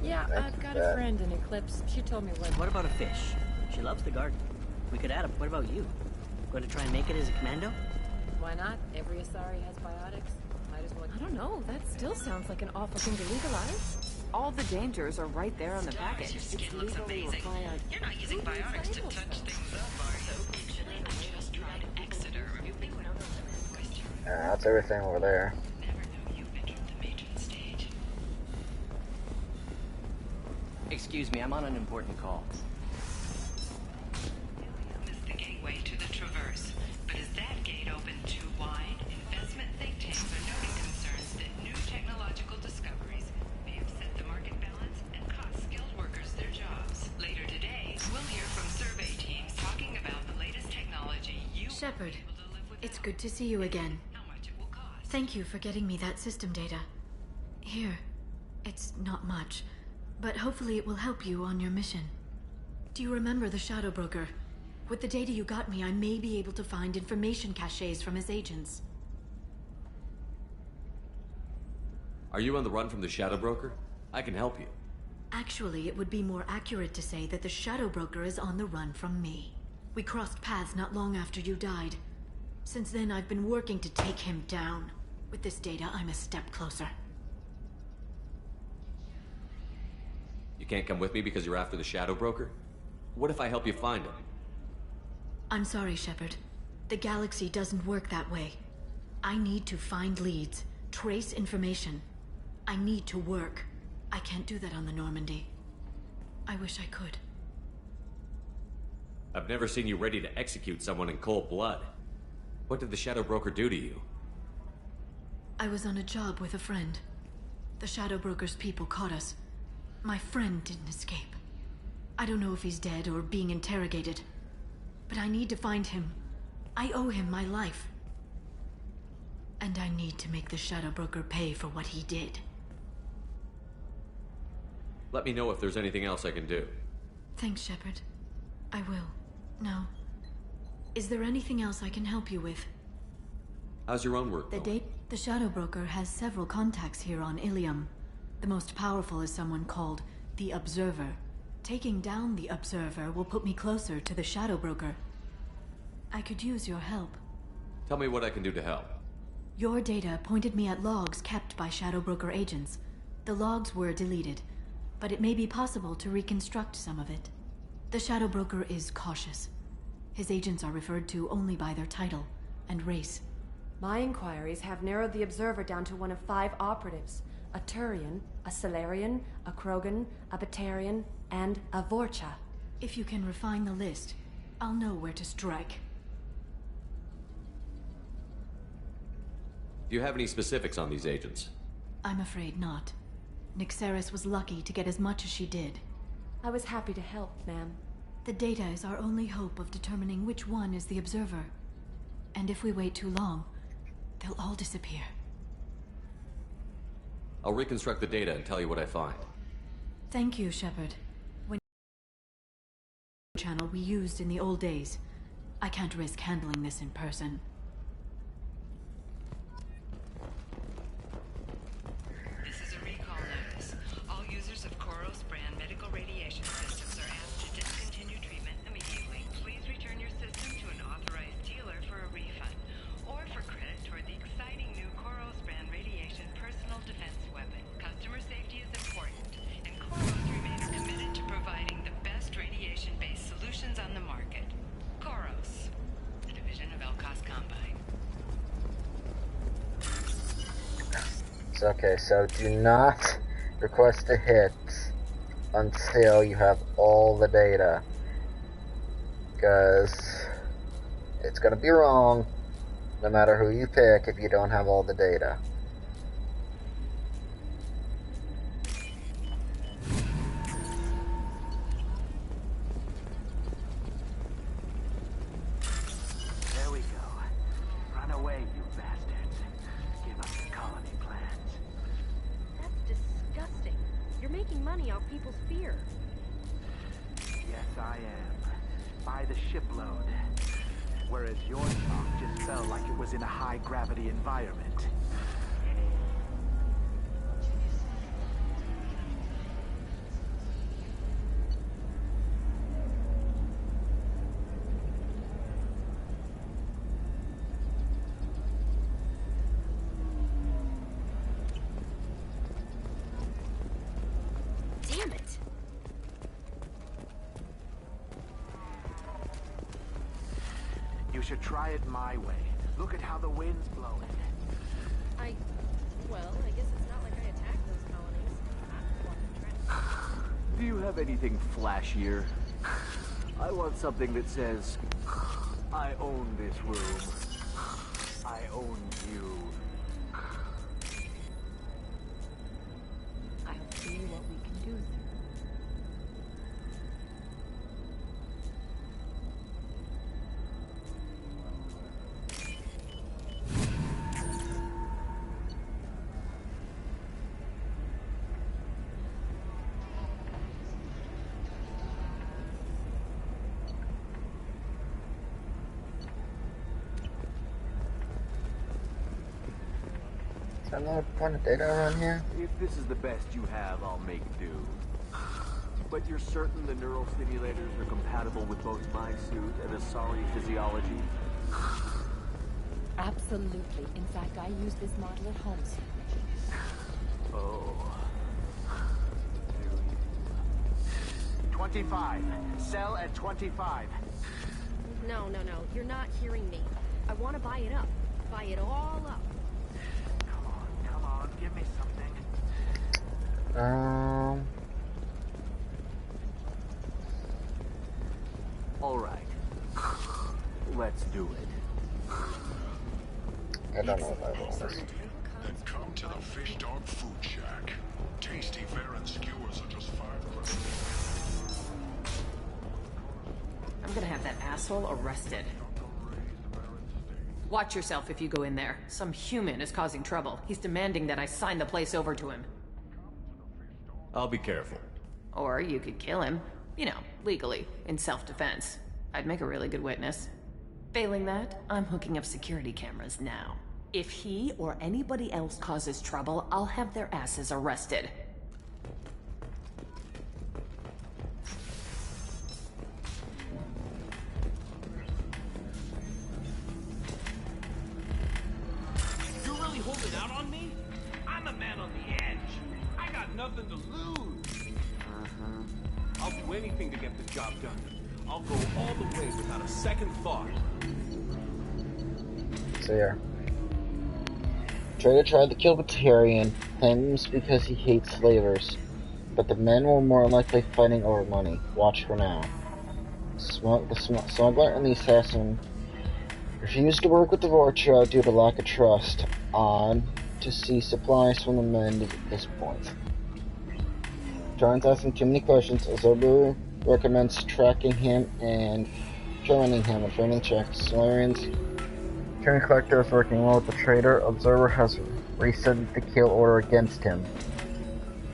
Speaker 2: Yeah, I've got a friend in Eclipse. She told me
Speaker 15: What about a fish? She loves the garden. We could add him. What about you? Going to try and make it as a commando?
Speaker 2: Why not? Every Asari has biotics. Might as well. I don't know. That still sounds like an awful thing to legalize.
Speaker 10: All the dangers are right there on the package. It's legally required.
Speaker 4: You're not using biotics to touch things up, are you? Actually, I just tried Exeter.
Speaker 1: Yeah, that's everything over there.
Speaker 15: Excuse me, I'm on an important call.
Speaker 4: Is the gateway to the Traverse, but is that gate open too wide? Investment think tanks are noting concerns that new technological discoveries may upset the market balance and cost skilled workers their jobs. Later today, we'll hear from survey teams talking about the latest technology you
Speaker 14: Shepard, it's good to see you again. Thank you for getting me that system data. Here, it's not much, but hopefully it will help you on your mission. Do you remember the Shadow Broker? With the data you got me, I may be able to find information caches from his agents.
Speaker 3: Are you on the run from the Shadow Broker? I can help you.
Speaker 14: Actually, it would be more accurate to say that the Shadow Broker is on the run from me. We crossed paths not long after you died. Since then, I've been working to take him down. With this data, I'm a step closer.
Speaker 3: You can't come with me because you're after the Shadow Broker? What if I help you find him?
Speaker 14: I'm sorry, Shepard. The galaxy doesn't work that way. I need to find leads, trace information. I need to work. I can't do that on the Normandy. I wish I could.
Speaker 3: I've never seen you ready to execute someone in cold blood. What did the Shadow Broker do to you?
Speaker 14: I was on a job with a friend. The Shadow Broker's people caught us. My friend didn't escape. I don't know if he's dead or being interrogated. But I need to find him. I owe him my life. And I need to make the Shadow Broker pay for what he did.
Speaker 3: Let me know if there's anything else I can do.
Speaker 14: Thanks, Shepard. I will. Now, is there anything else I can help you with?
Speaker 3: How's your own work going?
Speaker 14: The Shadow Broker has several contacts here on Illium. The most powerful is someone called the Observer. Taking down the Observer will put me closer to the Shadow Broker. I could use your help.
Speaker 3: Tell me what I can do to help.
Speaker 14: Your data pointed me at logs kept by Shadow Broker agents. The logs were deleted, but it may be possible to reconstruct some of it. The Shadow Broker is cautious. His agents are referred to only by their title and race.
Speaker 13: My inquiries have narrowed the Observer down to one of 5 operatives. A Turian, a Salarian, a Krogan, a Batarian, and a Vorcha.
Speaker 14: If you can refine the list, I'll know where to strike.
Speaker 3: Do you have any specifics on these agents?
Speaker 14: I'm afraid not. Nyxeris was lucky to get as much as she did.
Speaker 13: I was happy to help, ma'am.
Speaker 14: The data is our only hope of determining which one is the observer. And if we wait too long, they'll all disappear.
Speaker 3: I'll reconstruct the data and tell you what I find.
Speaker 14: Thank you, Shepard. When channel we used in the old days, I can't risk handling this in person.
Speaker 4: This is a recall notice. All users of Koros brand medical radiation systems are asked to discontinue treatment immediately. Please return your system to an authorized dealer for a refund, or for credit toward the exciting new Koros brand radiation personal defense weapon. Customer safety is important, and Koros remains committed to providing the best radiation-based solutions on the market. Koros, a division of Elkos Combine.
Speaker 1: Okay, so do not request a hit until you have all the data, because it's going to be wrong no matter who you pick if you don't have all the data.
Speaker 6: There we go. Run away, you bastards. Give us the colony plans.
Speaker 7: That's disgusting. You're making money off people's fear.
Speaker 6: Yes, I am. By the shipload. Whereas your talk just felt like it was in a high-gravity environment.
Speaker 7: Damn it.
Speaker 6: You should try it my way. Look at how the wind's blowing.
Speaker 7: Well, I guess it's not like I attacked those colonies.
Speaker 6: Do you have anything flashier? I want something that says, I own this room. I own you.
Speaker 9: I'll see what we can do.
Speaker 1: Is there another point of data around here?
Speaker 6: If this is the best you have, I'll make do. But you're certain the neural stimulators are compatible with both my suit and Asari physiology?
Speaker 16: Absolutely. In fact, I use this model at home.
Speaker 6: Oh. 25. Sell at 25.
Speaker 7: No. You're not hearing me. I want to buy it up. Buy it all up.
Speaker 6: Come on. Give me something. All right. Let's do it.
Speaker 1: I don't know what I want.
Speaker 19: Then come to the Fish Dog Food Shack. Tasty fare and skewers are just 5 credits.
Speaker 10: I'm gonna have that asshole arrested. Watch yourself if you go in there. Some human is causing trouble. He's demanding that I sign the place over to him.
Speaker 3: I'll be careful.
Speaker 10: Or you could kill him. You know, legally, in self-defense. I'd make a really good witness. Failing that, I'm hooking up security cameras now. If he or anybody else causes trouble, I'll have their asses arrested.
Speaker 21: You're really holding out on me? I'm a man on the edge. I got nothing to lose. I'll do anything to get the job done. I'll go all the way without a second thought.
Speaker 1: So yeah. Trader tried to kill Batarian, claims because he hates slavers. But the men were more likely fighting over money. Watch for now. The smuggler and the assassin refused to work with the Vorcha due to lack of trust. On to see supplies from the men at this point. John's asking too many questions. Observer recommends tracking him and killing him and framing checks. Solarian's train collector is working well with the trader. Observer has rescinded the kill order against him,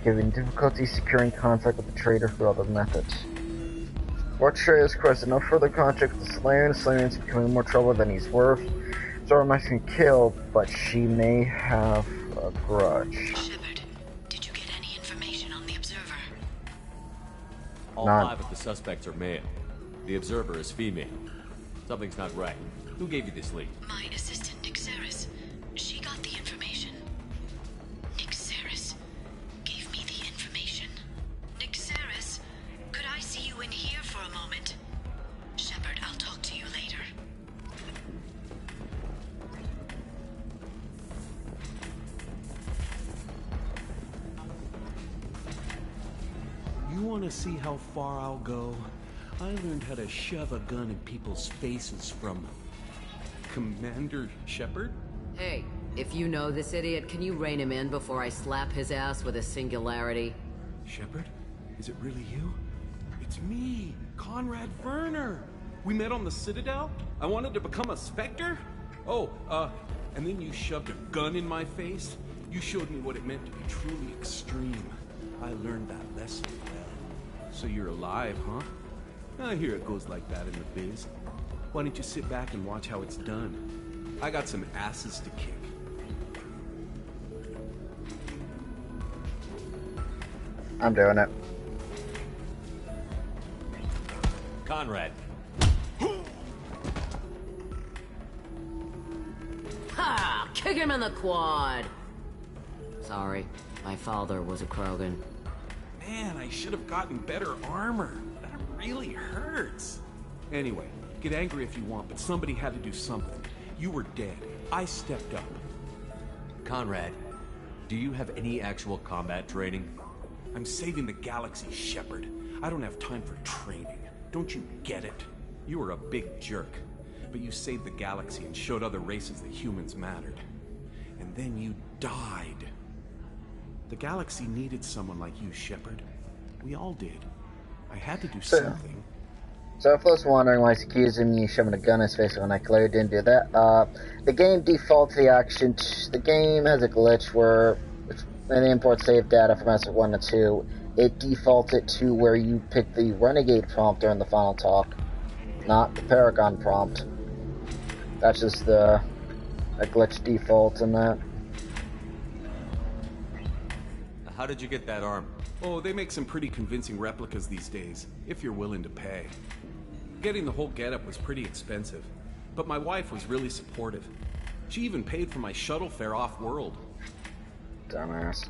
Speaker 1: giving difficulty securing contact with the trader through other methods. Watch Trader has requested no further contact with the Solarian. Solarian's becoming more trouble than he's worth. Observer might be killed, but she may have a grudge.
Speaker 18: Shepard, did you get any information on the Observer?
Speaker 3: All 5 of the suspects are male. The Observer is female. Something's not right. Who gave you this lead?
Speaker 18: My assistant, Nixeris. She got the information. Nixeris gave me the information. Nixeris, could I see you in here for a moment? Shepard, I'll talk to you later.
Speaker 21: You want to see how far I'll go? I learned how to shove a gun in people's faces from Commander Shepard?
Speaker 9: Hey, if you know this idiot, can you rein him in before I slap his ass with a singularity?
Speaker 21: Shepard? Is it really you? It's me, Conrad Werner. We met on the Citadel? I wanted to become a Spectre? Oh, and then you shoved a gun in my face? You showed me what it meant to be truly extreme. I learned that lesson well. So you're alive, huh? I hear it goes like that in the biz. Why don't you sit back and watch how it's done? I got some asses to kick.
Speaker 1: I'm doing it.
Speaker 3: Conrad.
Speaker 9: Ha! Kick him in the quad! Sorry, my father was a Krogan.
Speaker 21: Man, I should have gotten better armor. That really hurts. Anyway, get angry if you want, but somebody had to do something. You were dead. I stepped up.
Speaker 3: Conrad, do you have any actual combat training?
Speaker 21: I'm saving the galaxy, Shepard. I don't have time for training. Don't you get it? You were a big jerk, but you saved the galaxy and showed other races that humans mattered. And then you died. The galaxy needed someone like you, Shepard. We all did. I had to do something.
Speaker 1: So if I was wondering why he's accusing me of shoving a gun in his face when I clearly didn't do that, the game defaults the action. The game has a glitch where when it imports save data from Master 1 to 2, it defaults it to where you pick the Renegade prompt during the final talk, not the Paragon prompt. That's just a glitch default in that.
Speaker 3: How did you get that armor?
Speaker 21: Oh, they make some pretty convincing replicas these days, if you're willing to pay. Getting the whole getup was pretty expensive, but my wife was really supportive. She even paid for my shuttle fare off-world.
Speaker 1: Dumbass.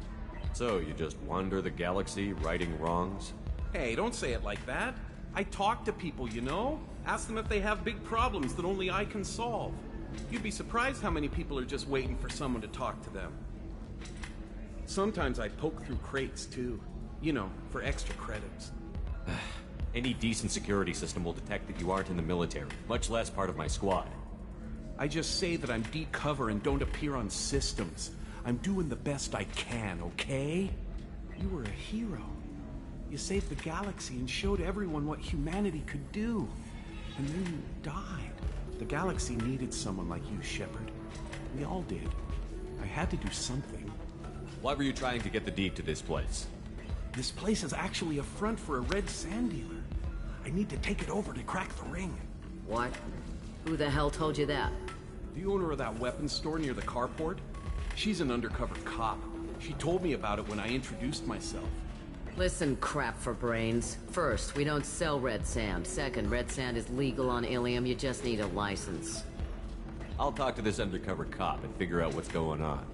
Speaker 3: So, you just wander the galaxy, righting wrongs?
Speaker 21: Hey, don't say it like that. I talk to people, you know? Ask them if they have big problems that only I can solve. You'd be surprised how many people are just waiting for someone to talk to them. Sometimes I poke through crates, too. You know, for extra credits.
Speaker 3: Any decent security system will detect that you aren't in the military, much less part of my squad.
Speaker 21: I just say that I'm deep cover and don't appear on systems. I'm doing the best I can, okay? You were a hero. You saved the galaxy and showed everyone what humanity could do. And then you died. The galaxy needed someone like you, Shepard. We all did. I had to do something.
Speaker 3: Why were you trying to get the deed to this place?
Speaker 21: This place is actually a front for a red sand dealer. I need to take it over to crack the ring.
Speaker 9: What? Who the hell told you that?
Speaker 21: The owner of that weapons store near the carport. She's an undercover cop. She told me about it when I introduced myself.
Speaker 9: Listen, crap for brains. First, we don't sell red sand. Second, red sand is legal on Illium. You just need a license.
Speaker 3: I'll talk to this undercover cop and figure out what's going on.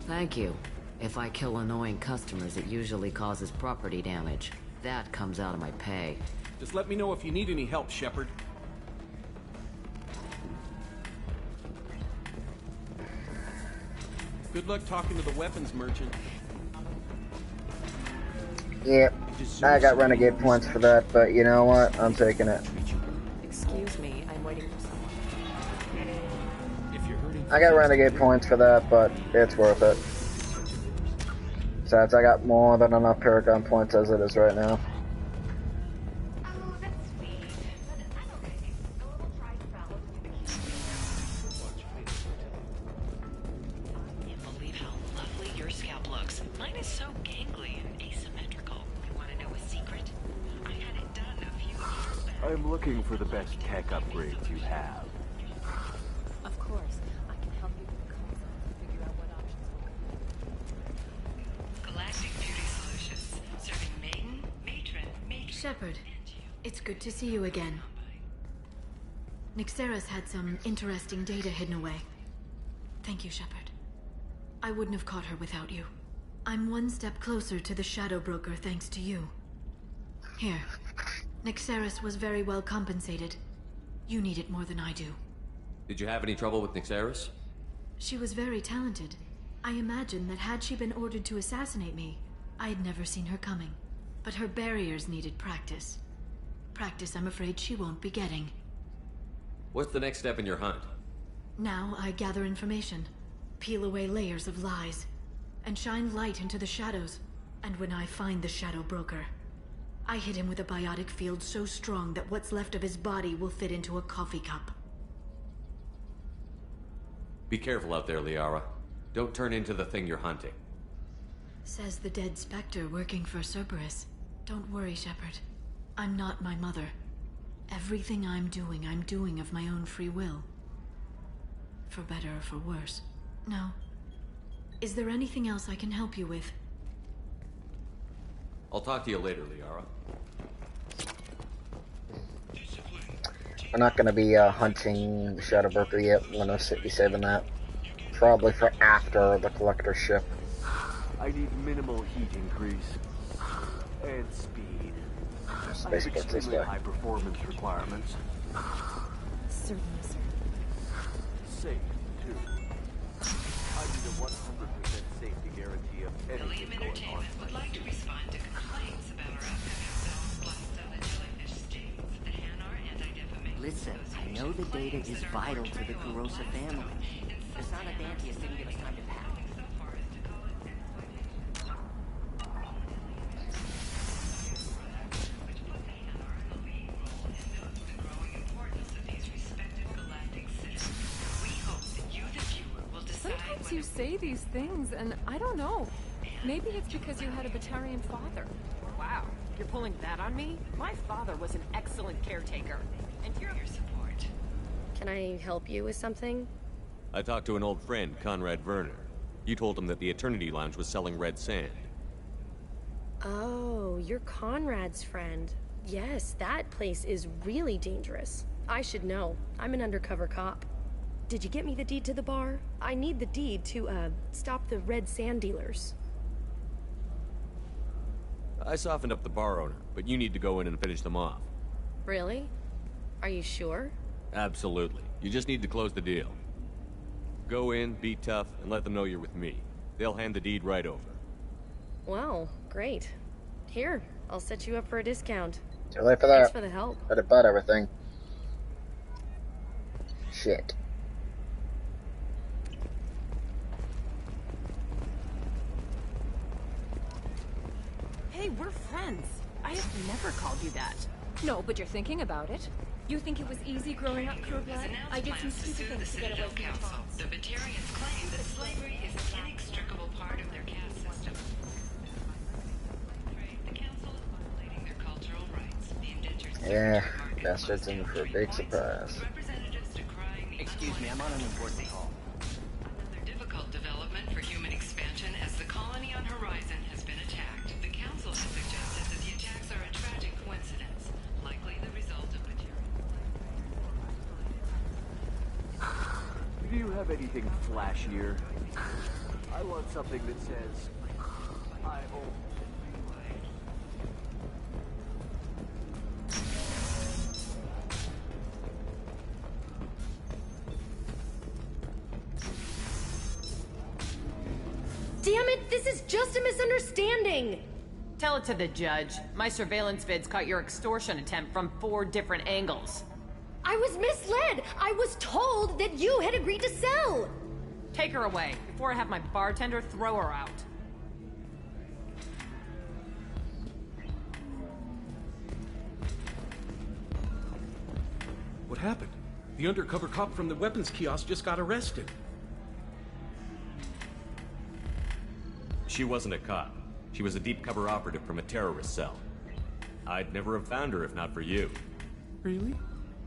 Speaker 9: Thank you. If I kill annoying customers, it usually causes property damage. That comes out of my pay.
Speaker 21: Just let me know if you need any help, Shepard. Good luck talking to the weapons merchant.
Speaker 1: Yep, I got renegade points for that, but you know what? I'm taking it.
Speaker 10: Excuse me, I'm waiting for someone.
Speaker 21: If you're hurting,
Speaker 1: I got renegade points for that, but it's worth it. Besides, I got more than enough Paragon points as it is right now.
Speaker 12: I'm looking for the best tech upgrades you have.
Speaker 16: Of course, I can help you with the concept to figure out what options will
Speaker 4: Galactic Beauty Solutions, serving maiden, matron.
Speaker 14: Shepard, it's good to see you again. Nyxeris had some interesting data hidden away. Thank you, Shepard. I wouldn't have caught her without you. I'm one step closer to the Shadow Broker thanks to you. Here. Nyxeris was very well compensated. You need it more than I do.
Speaker 3: Did you have any trouble with Nyxeris?
Speaker 14: She was very talented. I imagine that had she been ordered to assassinate me, I had never seen her coming. But her barriers needed practice. Practice I'm afraid she won't be getting.
Speaker 3: What's the next step in your hunt?
Speaker 14: Now I gather information, peel away layers of lies, and shine light into the shadows. And when I find the Shadow Broker, I hit him with a biotic field so strong that what's left of his body will fit into a coffee cup.
Speaker 3: Be careful out there, Liara. Don't turn into the thing you're hunting.
Speaker 14: Says the dead Spectre working for Cerberus. Don't worry, Shepard. I'm not my mother. Everything I'm doing of my own free will. For better or for worse. Now, is there anything else I can help you with?
Speaker 3: I'll talk to you later, Liara.
Speaker 1: We're not going to be hunting the Shadow Broker yet. I'm going to be saving that. Probably for after the Collector ship.
Speaker 12: I need minimal heat increase. And speed. I have extremely high performance requirements.
Speaker 16: Certainly, sir.
Speaker 12: Safe, too. I need a 100% safety guarantee of anything going on.
Speaker 4: Would like to respond to complaints about our upcoming self-blast on the jellyfish stings. The Hanar anti-defamation.
Speaker 15: Listen, I know the data is vital to the Kurosa family. Asana Dantius didn't give us time to pack.
Speaker 2: Sometimes you say these things, and I don't know. Maybe it's because you had a Batarian father.
Speaker 10: Wow, you're pulling that on me? My father was an excellent caretaker. And you're your support.
Speaker 7: Can I help you with something?
Speaker 3: I talked to an old friend, Conrad Werner. You told him that the Eternity Lounge was selling red sand.
Speaker 7: Oh, you're Conrad's friend. Yes, that place is really dangerous. I should know. I'm an undercover cop. Did you get me the deed to the bar? I need the deed to, stop the red sand dealers.
Speaker 3: I softened up the bar owner, but you need to go in and finish them off.
Speaker 7: Really? Are you sure?
Speaker 3: Absolutely. You just need to close the deal. Go in, be tough, and let them know you're with me. They'll hand the deed right over.
Speaker 7: Well, great. Here, I'll set you up for a discount.
Speaker 1: Too late for that.
Speaker 7: Thanks for the help.
Speaker 1: Better bought everything. Shit.
Speaker 10: Hey, we're friends. I have never called you that.
Speaker 2: No, but you're thinking about it. You think it was easy growing up, Crew blood? I did some stupid things to get away from the boss.
Speaker 4: The Batarians claim that slavery is an inextricable part of their caste system. The council is violating their cultural rights. The indentured
Speaker 1: Yeah, bastards in for a big surprise.
Speaker 15: Excuse me, I'm on an important call.
Speaker 4: Another difficult development for human expansion as the colony on Horizon has been attacked. The council has suggested that the attacks are a tragic coincidence, likely the result of
Speaker 12: Do you have anything flashier? I want something that says, I hope.
Speaker 7: Damn it, this is just a misunderstanding!
Speaker 10: Tell it to the judge. My surveillance vids caught your extortion attempt from 4 different angles.
Speaker 7: I was misled! I was told that you had agreed to sell!
Speaker 10: Take her away, before I have my bartender throw her out.
Speaker 21: happened? The undercover cop from the weapons kiosk just got arrested.
Speaker 3: She wasn't a cop. She was a deep cover operative from a terrorist cell. I'd never have found her if not for you.
Speaker 21: Really?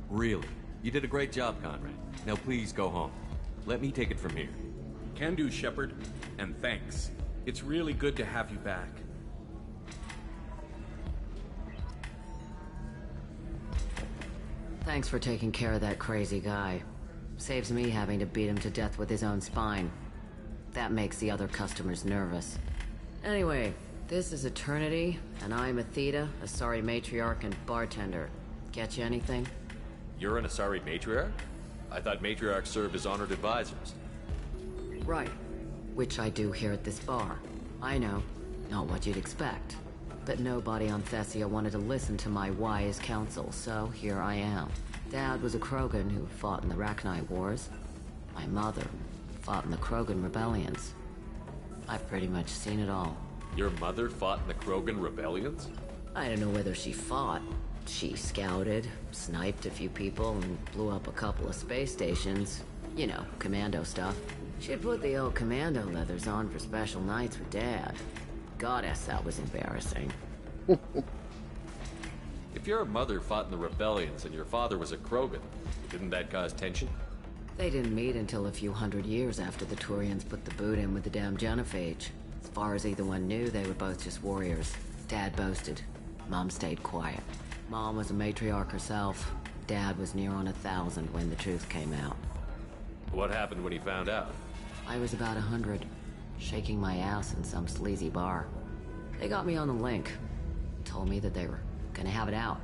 Speaker 3: Really. You did a great job, Conrad. Now please go home. Let me take it from here.
Speaker 21: Can do, Shepard. And thanks. It's really good to have you back.
Speaker 9: Thanks for taking care of that crazy guy. Saves me having to beat him to death with his own spine. That makes the other customers nervous. Anyway, this is Eternity, and I'm Athena, Asari matriarch and bartender. Get you anything?
Speaker 3: You're an Asari matriarch? I thought matriarchs served as honored advisors.
Speaker 9: Right. Which I do here at this bar. I know. Not what you'd expect. But nobody on Thessia wanted to listen to my wise counsel, so here I am. Dad was a Krogan who fought in the Rachni Wars. My mother fought in the Krogan rebellions. I've pretty much seen it all.
Speaker 3: Your mother fought in the Krogan rebellions?
Speaker 9: I don't know whether she fought. She scouted, sniped a few people, and blew up a couple of space stations. You know, commando stuff. She'd put the old commando leathers on for special nights with Dad. Goddess, that was embarrassing.
Speaker 3: If your mother fought in the rebellions and your father was a Krogan, didn't that cause tension?
Speaker 9: They didn't meet until a few hundred years after the Turians put the boot in with the damn Genophage. As far as either one knew, they were both just warriors. Dad boasted. Mom stayed quiet. Mom was a matriarch herself. Dad was near on 1,000 when the truth came out.
Speaker 3: What happened when he found out?
Speaker 9: I was about 100, shaking my ass in some sleazy bar. They got me on the link. Told me that they were gonna have it out,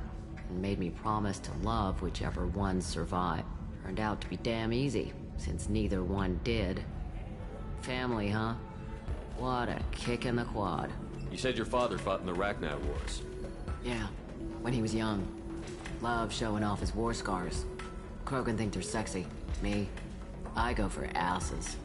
Speaker 9: and made me promise to love whichever one survived. Turned out to be damn easy, since neither one did. Family, huh? What a kick in the quad.
Speaker 3: You said your father fought in the Rachni Wars.
Speaker 9: Yeah, when he was young. Loved showing off his war scars. Krogan think they're sexy. Me, I go for asses.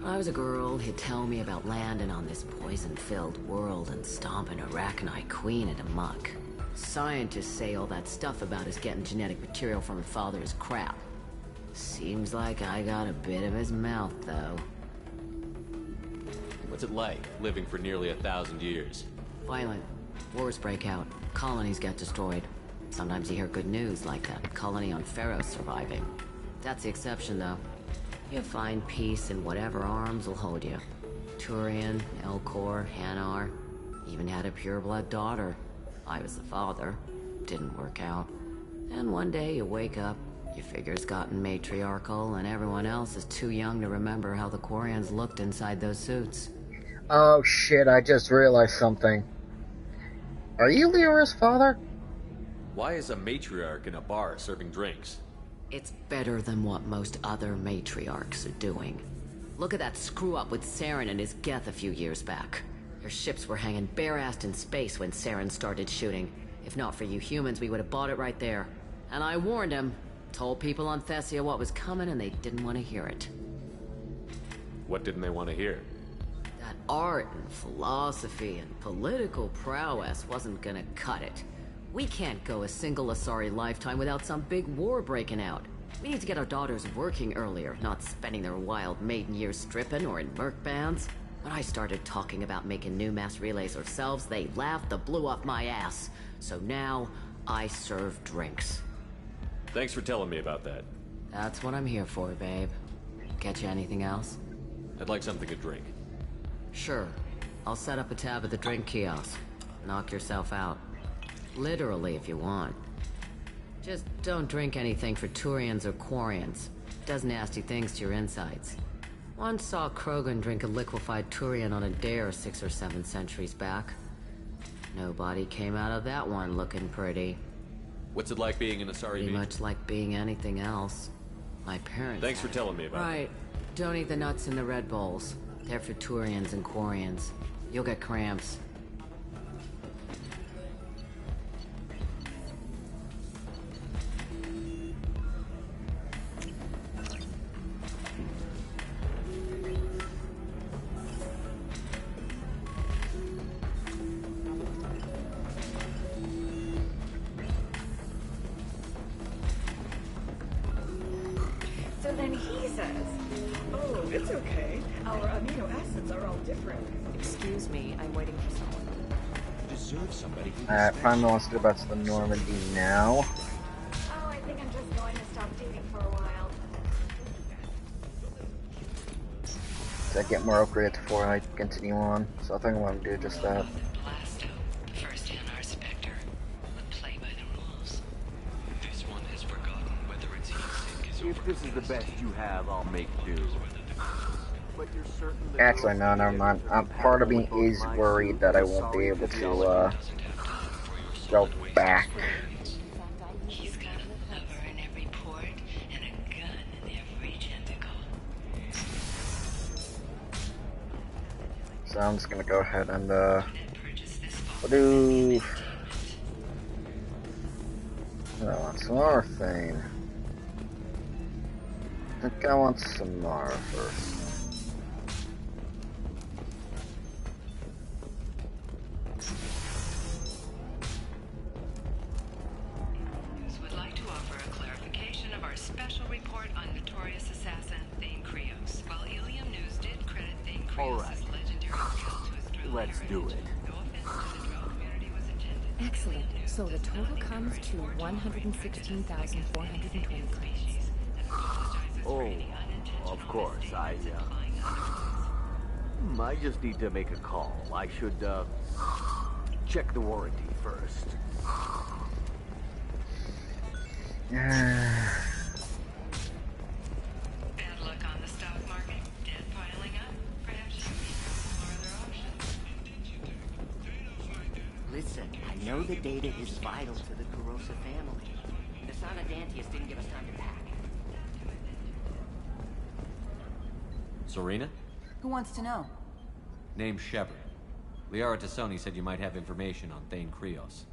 Speaker 9: When I was a girl, he'd tell me about landing on this poison-filled world and stomping a Rachni queen into muck. Scientists say all that stuff about us getting genetic material from her father is crap. Seems like I got a bit of his mouth, though.
Speaker 3: What's it like, living for nearly 1,000 years?
Speaker 9: Violent. Wars break out. Colonies get destroyed. Sometimes you hear good news, like that colony on Pharaoh surviving. That's the exception, though. You find peace in whatever arms will hold you. Turian, Elcor, Hanar. Even had a pureblood daughter. I was the father. Didn't work out. And one day you wake up, your figure's gotten matriarchal, and everyone else is too young to remember how the Quarians looked inside those suits.
Speaker 1: Oh shit, I just realized something. Are you Liara's father?
Speaker 3: Why is a matriarch in a bar serving drinks?
Speaker 9: It's better than what most other matriarchs are doing. Look at that screw-up with Saren and his Geth a few years back. Their ships were hanging bare-assed in space when Saren started shooting. If not for you humans, we would have bought it right there. And I warned him. Told people on Thessia what was coming, and they didn't want to hear it.
Speaker 3: What didn't they want to hear?
Speaker 9: That art and philosophy and political prowess wasn't gonna cut it. We can't go a single Asari lifetime without some big war breaking out. We need to get our daughters working earlier, not spending their wild maiden years stripping or in merc bands. When I started talking about making new mass relays ourselves, they laughed the blue off my ass. So now, I serve drinks.
Speaker 3: Thanks for telling me about that.
Speaker 9: That's what I'm here for, babe. Get you anything else?
Speaker 3: I'd like something to drink.
Speaker 9: Sure. I'll set up a tab at the drink kiosk. Knock yourself out. Literally, if you want. Just don't drink anything for Turians or Quarians. Does nasty things to your insides. Once saw Krogan drink a liquefied Turian on a dare 6 or 7 centuries back. Nobody came out of that one looking pretty.
Speaker 3: What's it like being an Asari?
Speaker 9: Pretty much like being anything else. My parents...
Speaker 3: Thanks for telling me about it.
Speaker 9: Right. Don't eat the nuts in the Red Bowls. They're for Turians and Quarians. You'll get cramps.
Speaker 17: And he says, oh, it's okay. Our amino acids are all different.
Speaker 10: Excuse me, I'm waiting for someone.
Speaker 3: Deserve somebody who
Speaker 1: Prime wants to go back to the Normandy now.
Speaker 11: Oh, I think I'm just going to stop dating for a while.
Speaker 1: So I get more upgrades before I continue on. So I think I'm going to do just that.
Speaker 4: First NR Spectre. But play by the rules. This one has forgotten whether its heat
Speaker 12: If this is the best you have, I'll make do. But you're certain that
Speaker 1: Actually, no, never mind. Part of me is worried that I won't be able to go back.
Speaker 4: He's got a lover in every port and a gun in every tentacle.
Speaker 1: So I'm just gonna go ahead and do. I want some more thing. I think I want some more first.
Speaker 4: Would like to offer a clarification of our special report on notorious assassin Thane Krios. While Illium News did credit Thane Krios' legendary skill to his drill
Speaker 12: Let's do it.
Speaker 16: Excellent. So the total comes to 116,420 credits.
Speaker 12: Oh, of course, I just need to make a call. I should, check the warranty first.
Speaker 4: Bad luck on the stock market. Debt piling up. Perhaps you need some other options.
Speaker 15: Listen, I know the data is vital to the Kurosa family. Nasana Dantius didn't give us time to pack.
Speaker 3: Serena?
Speaker 10: Who wants to know?
Speaker 3: Name's Shepard. Liara T'Soni said you might have information on Thane Krios.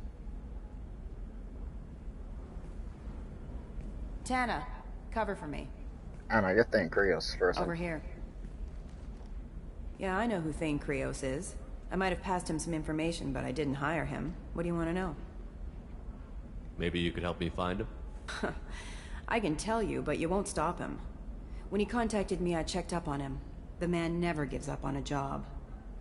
Speaker 10: Tana, cover for me.
Speaker 1: I don't know, you're thinking Krios first.
Speaker 10: Over here. Yeah, I know who Thane Krios is. I might have passed him some information, but I didn't hire him. What do you want to know?
Speaker 3: Maybe you could help me find him?
Speaker 10: I can tell you, but you won't stop him. When he contacted me, I checked up on him. The man never gives up on a job.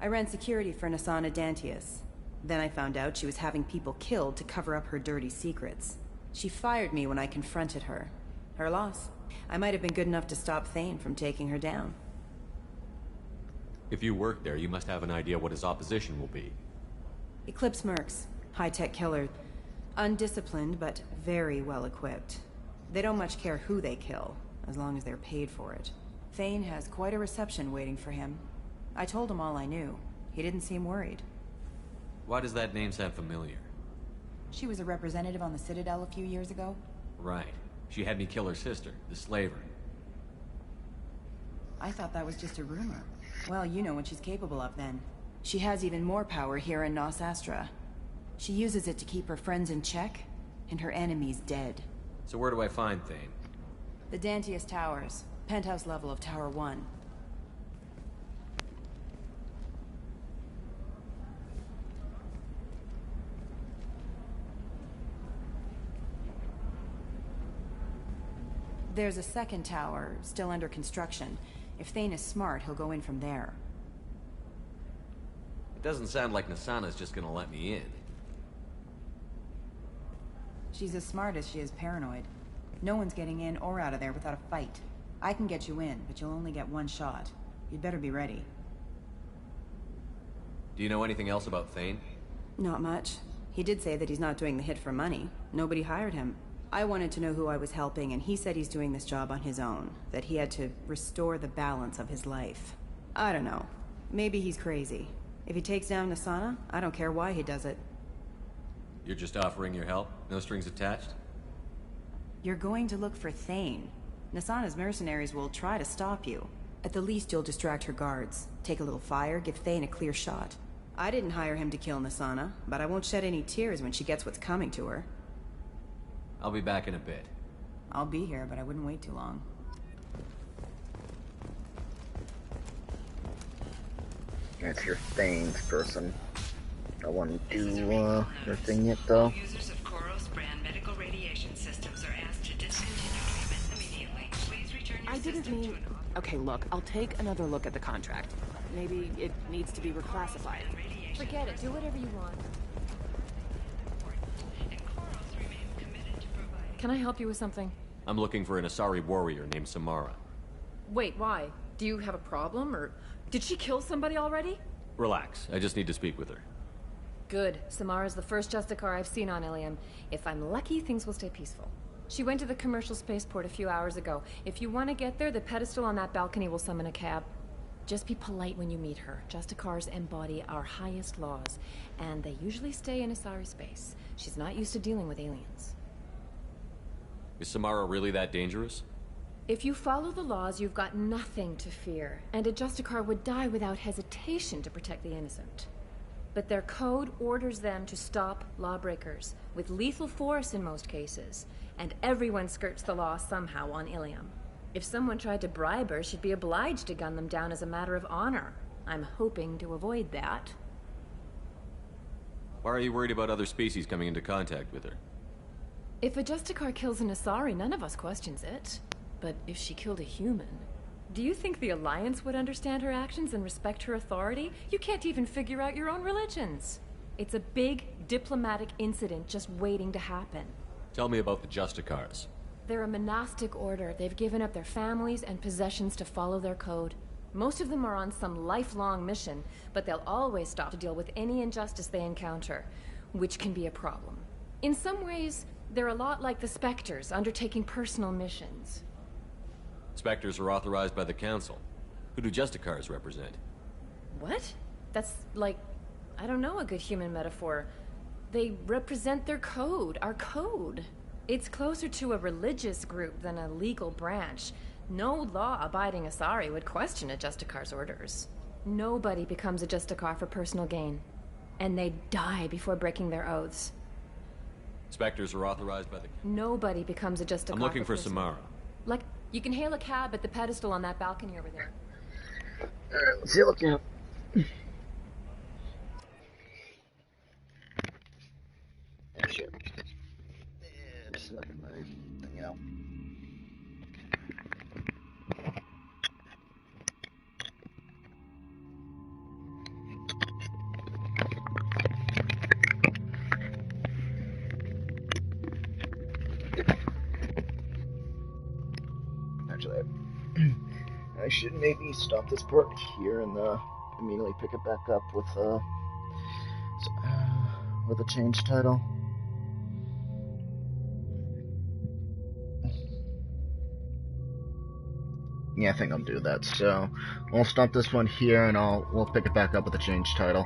Speaker 10: I ran security for Nasana Dantius. Then I found out she was having people killed to cover up her dirty secrets. She fired me when I confronted her. Her loss. I might have been good enough to stop Thane from taking her down.
Speaker 3: If you work there, you must have an idea what his opposition will be.
Speaker 10: Eclipse mercs. High-tech killer. Undisciplined, but very well-equipped. They don't much care who they kill, as long as they're paid for it. Thane has quite a reception waiting for him. I told him all I knew. He didn't seem worried.
Speaker 3: Why does that name sound familiar?
Speaker 10: She was a representative on the Citadel a few years ago.
Speaker 3: Right. She had me kill her sister, the slaver.
Speaker 10: I thought that was just a rumor. Well, you know what she's capable of then. She has even more power here in Nos Astra. She uses it to keep her friends in check, and her enemies dead.
Speaker 3: So where do I find Thane?
Speaker 10: The Dantius Towers. Penthouse level of Tower 1. There's a second tower, still under construction. If Thane is smart, he'll go in from there.
Speaker 3: It doesn't sound like Nasana's just gonna let me in.
Speaker 10: She's as smart as she is paranoid. No one's getting in or out of there without a fight. I can get you in, but you'll only get one shot. You'd better be ready.
Speaker 3: Do you know anything else about Thane?
Speaker 10: Not much. He did say that he's not doing the hit for money. Nobody hired him. I wanted to know who I was helping, and he said he's doing this job on his own. That he had to restore the balance of his life. I don't know. Maybe he's crazy. If he takes down Nasana, I don't care why he does it.
Speaker 3: You're just offering your help? No strings attached?
Speaker 10: You're going to look for Thane. Nasana's mercenaries will try to stop you. At the least, you'll distract her guards. Take a little fire, give Thane a clear shot. I didn't hire him to kill Nasana, but I won't shed any tears when she gets what's coming to her.
Speaker 3: I'll be back in a bit.
Speaker 10: I'll be here, but I wouldn't wait too long.
Speaker 1: That's your Thane's person. I want to do their thing yet, though.
Speaker 4: Users of Koros brand medical radiation systems are asked to discontinue treatment immediately. Please return
Speaker 10: I didn't mean... Okay, look, I'll take another look at the contract. Maybe it needs to be reclassified.
Speaker 2: Forget it. Do whatever you want. Can I help you with something?
Speaker 3: I'm looking for an Asari warrior named Samara.
Speaker 2: Wait, why? Do you have a problem, or did she kill somebody already?
Speaker 3: Relax, I just need to speak with her.
Speaker 2: Good. Samara's the first Justicar I've seen on Illium. If I'm lucky, things will stay peaceful. She went to the commercial spaceport a few hours ago. If you want to get there, the pedestal on that balcony will summon a cab. Just be polite when you meet her. Justicars embody our highest laws, and they usually stay in Asari space. She's not used to dealing with aliens.
Speaker 3: Is Samara really that dangerous?
Speaker 2: If you follow the laws, you've got nothing to fear, and a Justicar would die without hesitation to protect the innocent. But their code orders them to stop lawbreakers, with lethal force in most cases, and everyone skirts the law somehow on Illium. If someone tried to bribe her, she'd be obliged to gun them down as a matter of honor. I'm hoping to avoid that.
Speaker 3: Why are you worried about other species coming into contact with her?
Speaker 2: If a Justicar kills an Asari, none of us questions it. But if she killed a human, do you think the Alliance would understand her actions and respect her authority? You can't even figure out your own religions. It's a big diplomatic incident just waiting to happen.
Speaker 3: Tell me about the Justicars.
Speaker 2: They're a monastic order. They've given up their families and possessions to follow their code. Most of them are on some lifelong mission, but they'll always stop to deal with any injustice they encounter, which can be a problem. In some ways, they're a lot like the Spectres, undertaking personal missions.
Speaker 3: Spectres are authorized by the Council. Who do Justicars represent?
Speaker 2: What? That's like, I don't know, a good human metaphor. They represent their code, our code. It's closer to a religious group than a legal branch. No law-abiding Asari would question a Justicar's orders. Nobody becomes a Justicar for personal gain. And they die before breaking their oaths.
Speaker 3: Spectres are authorized by the...
Speaker 2: Nobody becomes a Justicar.
Speaker 3: I'm looking for Samara.
Speaker 2: Like, you can hail a cab at the pedestal on that balcony over there.
Speaker 1: Alright, let's hail a cab. Shit. Just looking at my thing out. Actually, I should maybe stop this part here and immediately pick it back up with a change title. Yeah, I think I'll do that. So I'll stop this one here, and we'll pick it back up with a change title.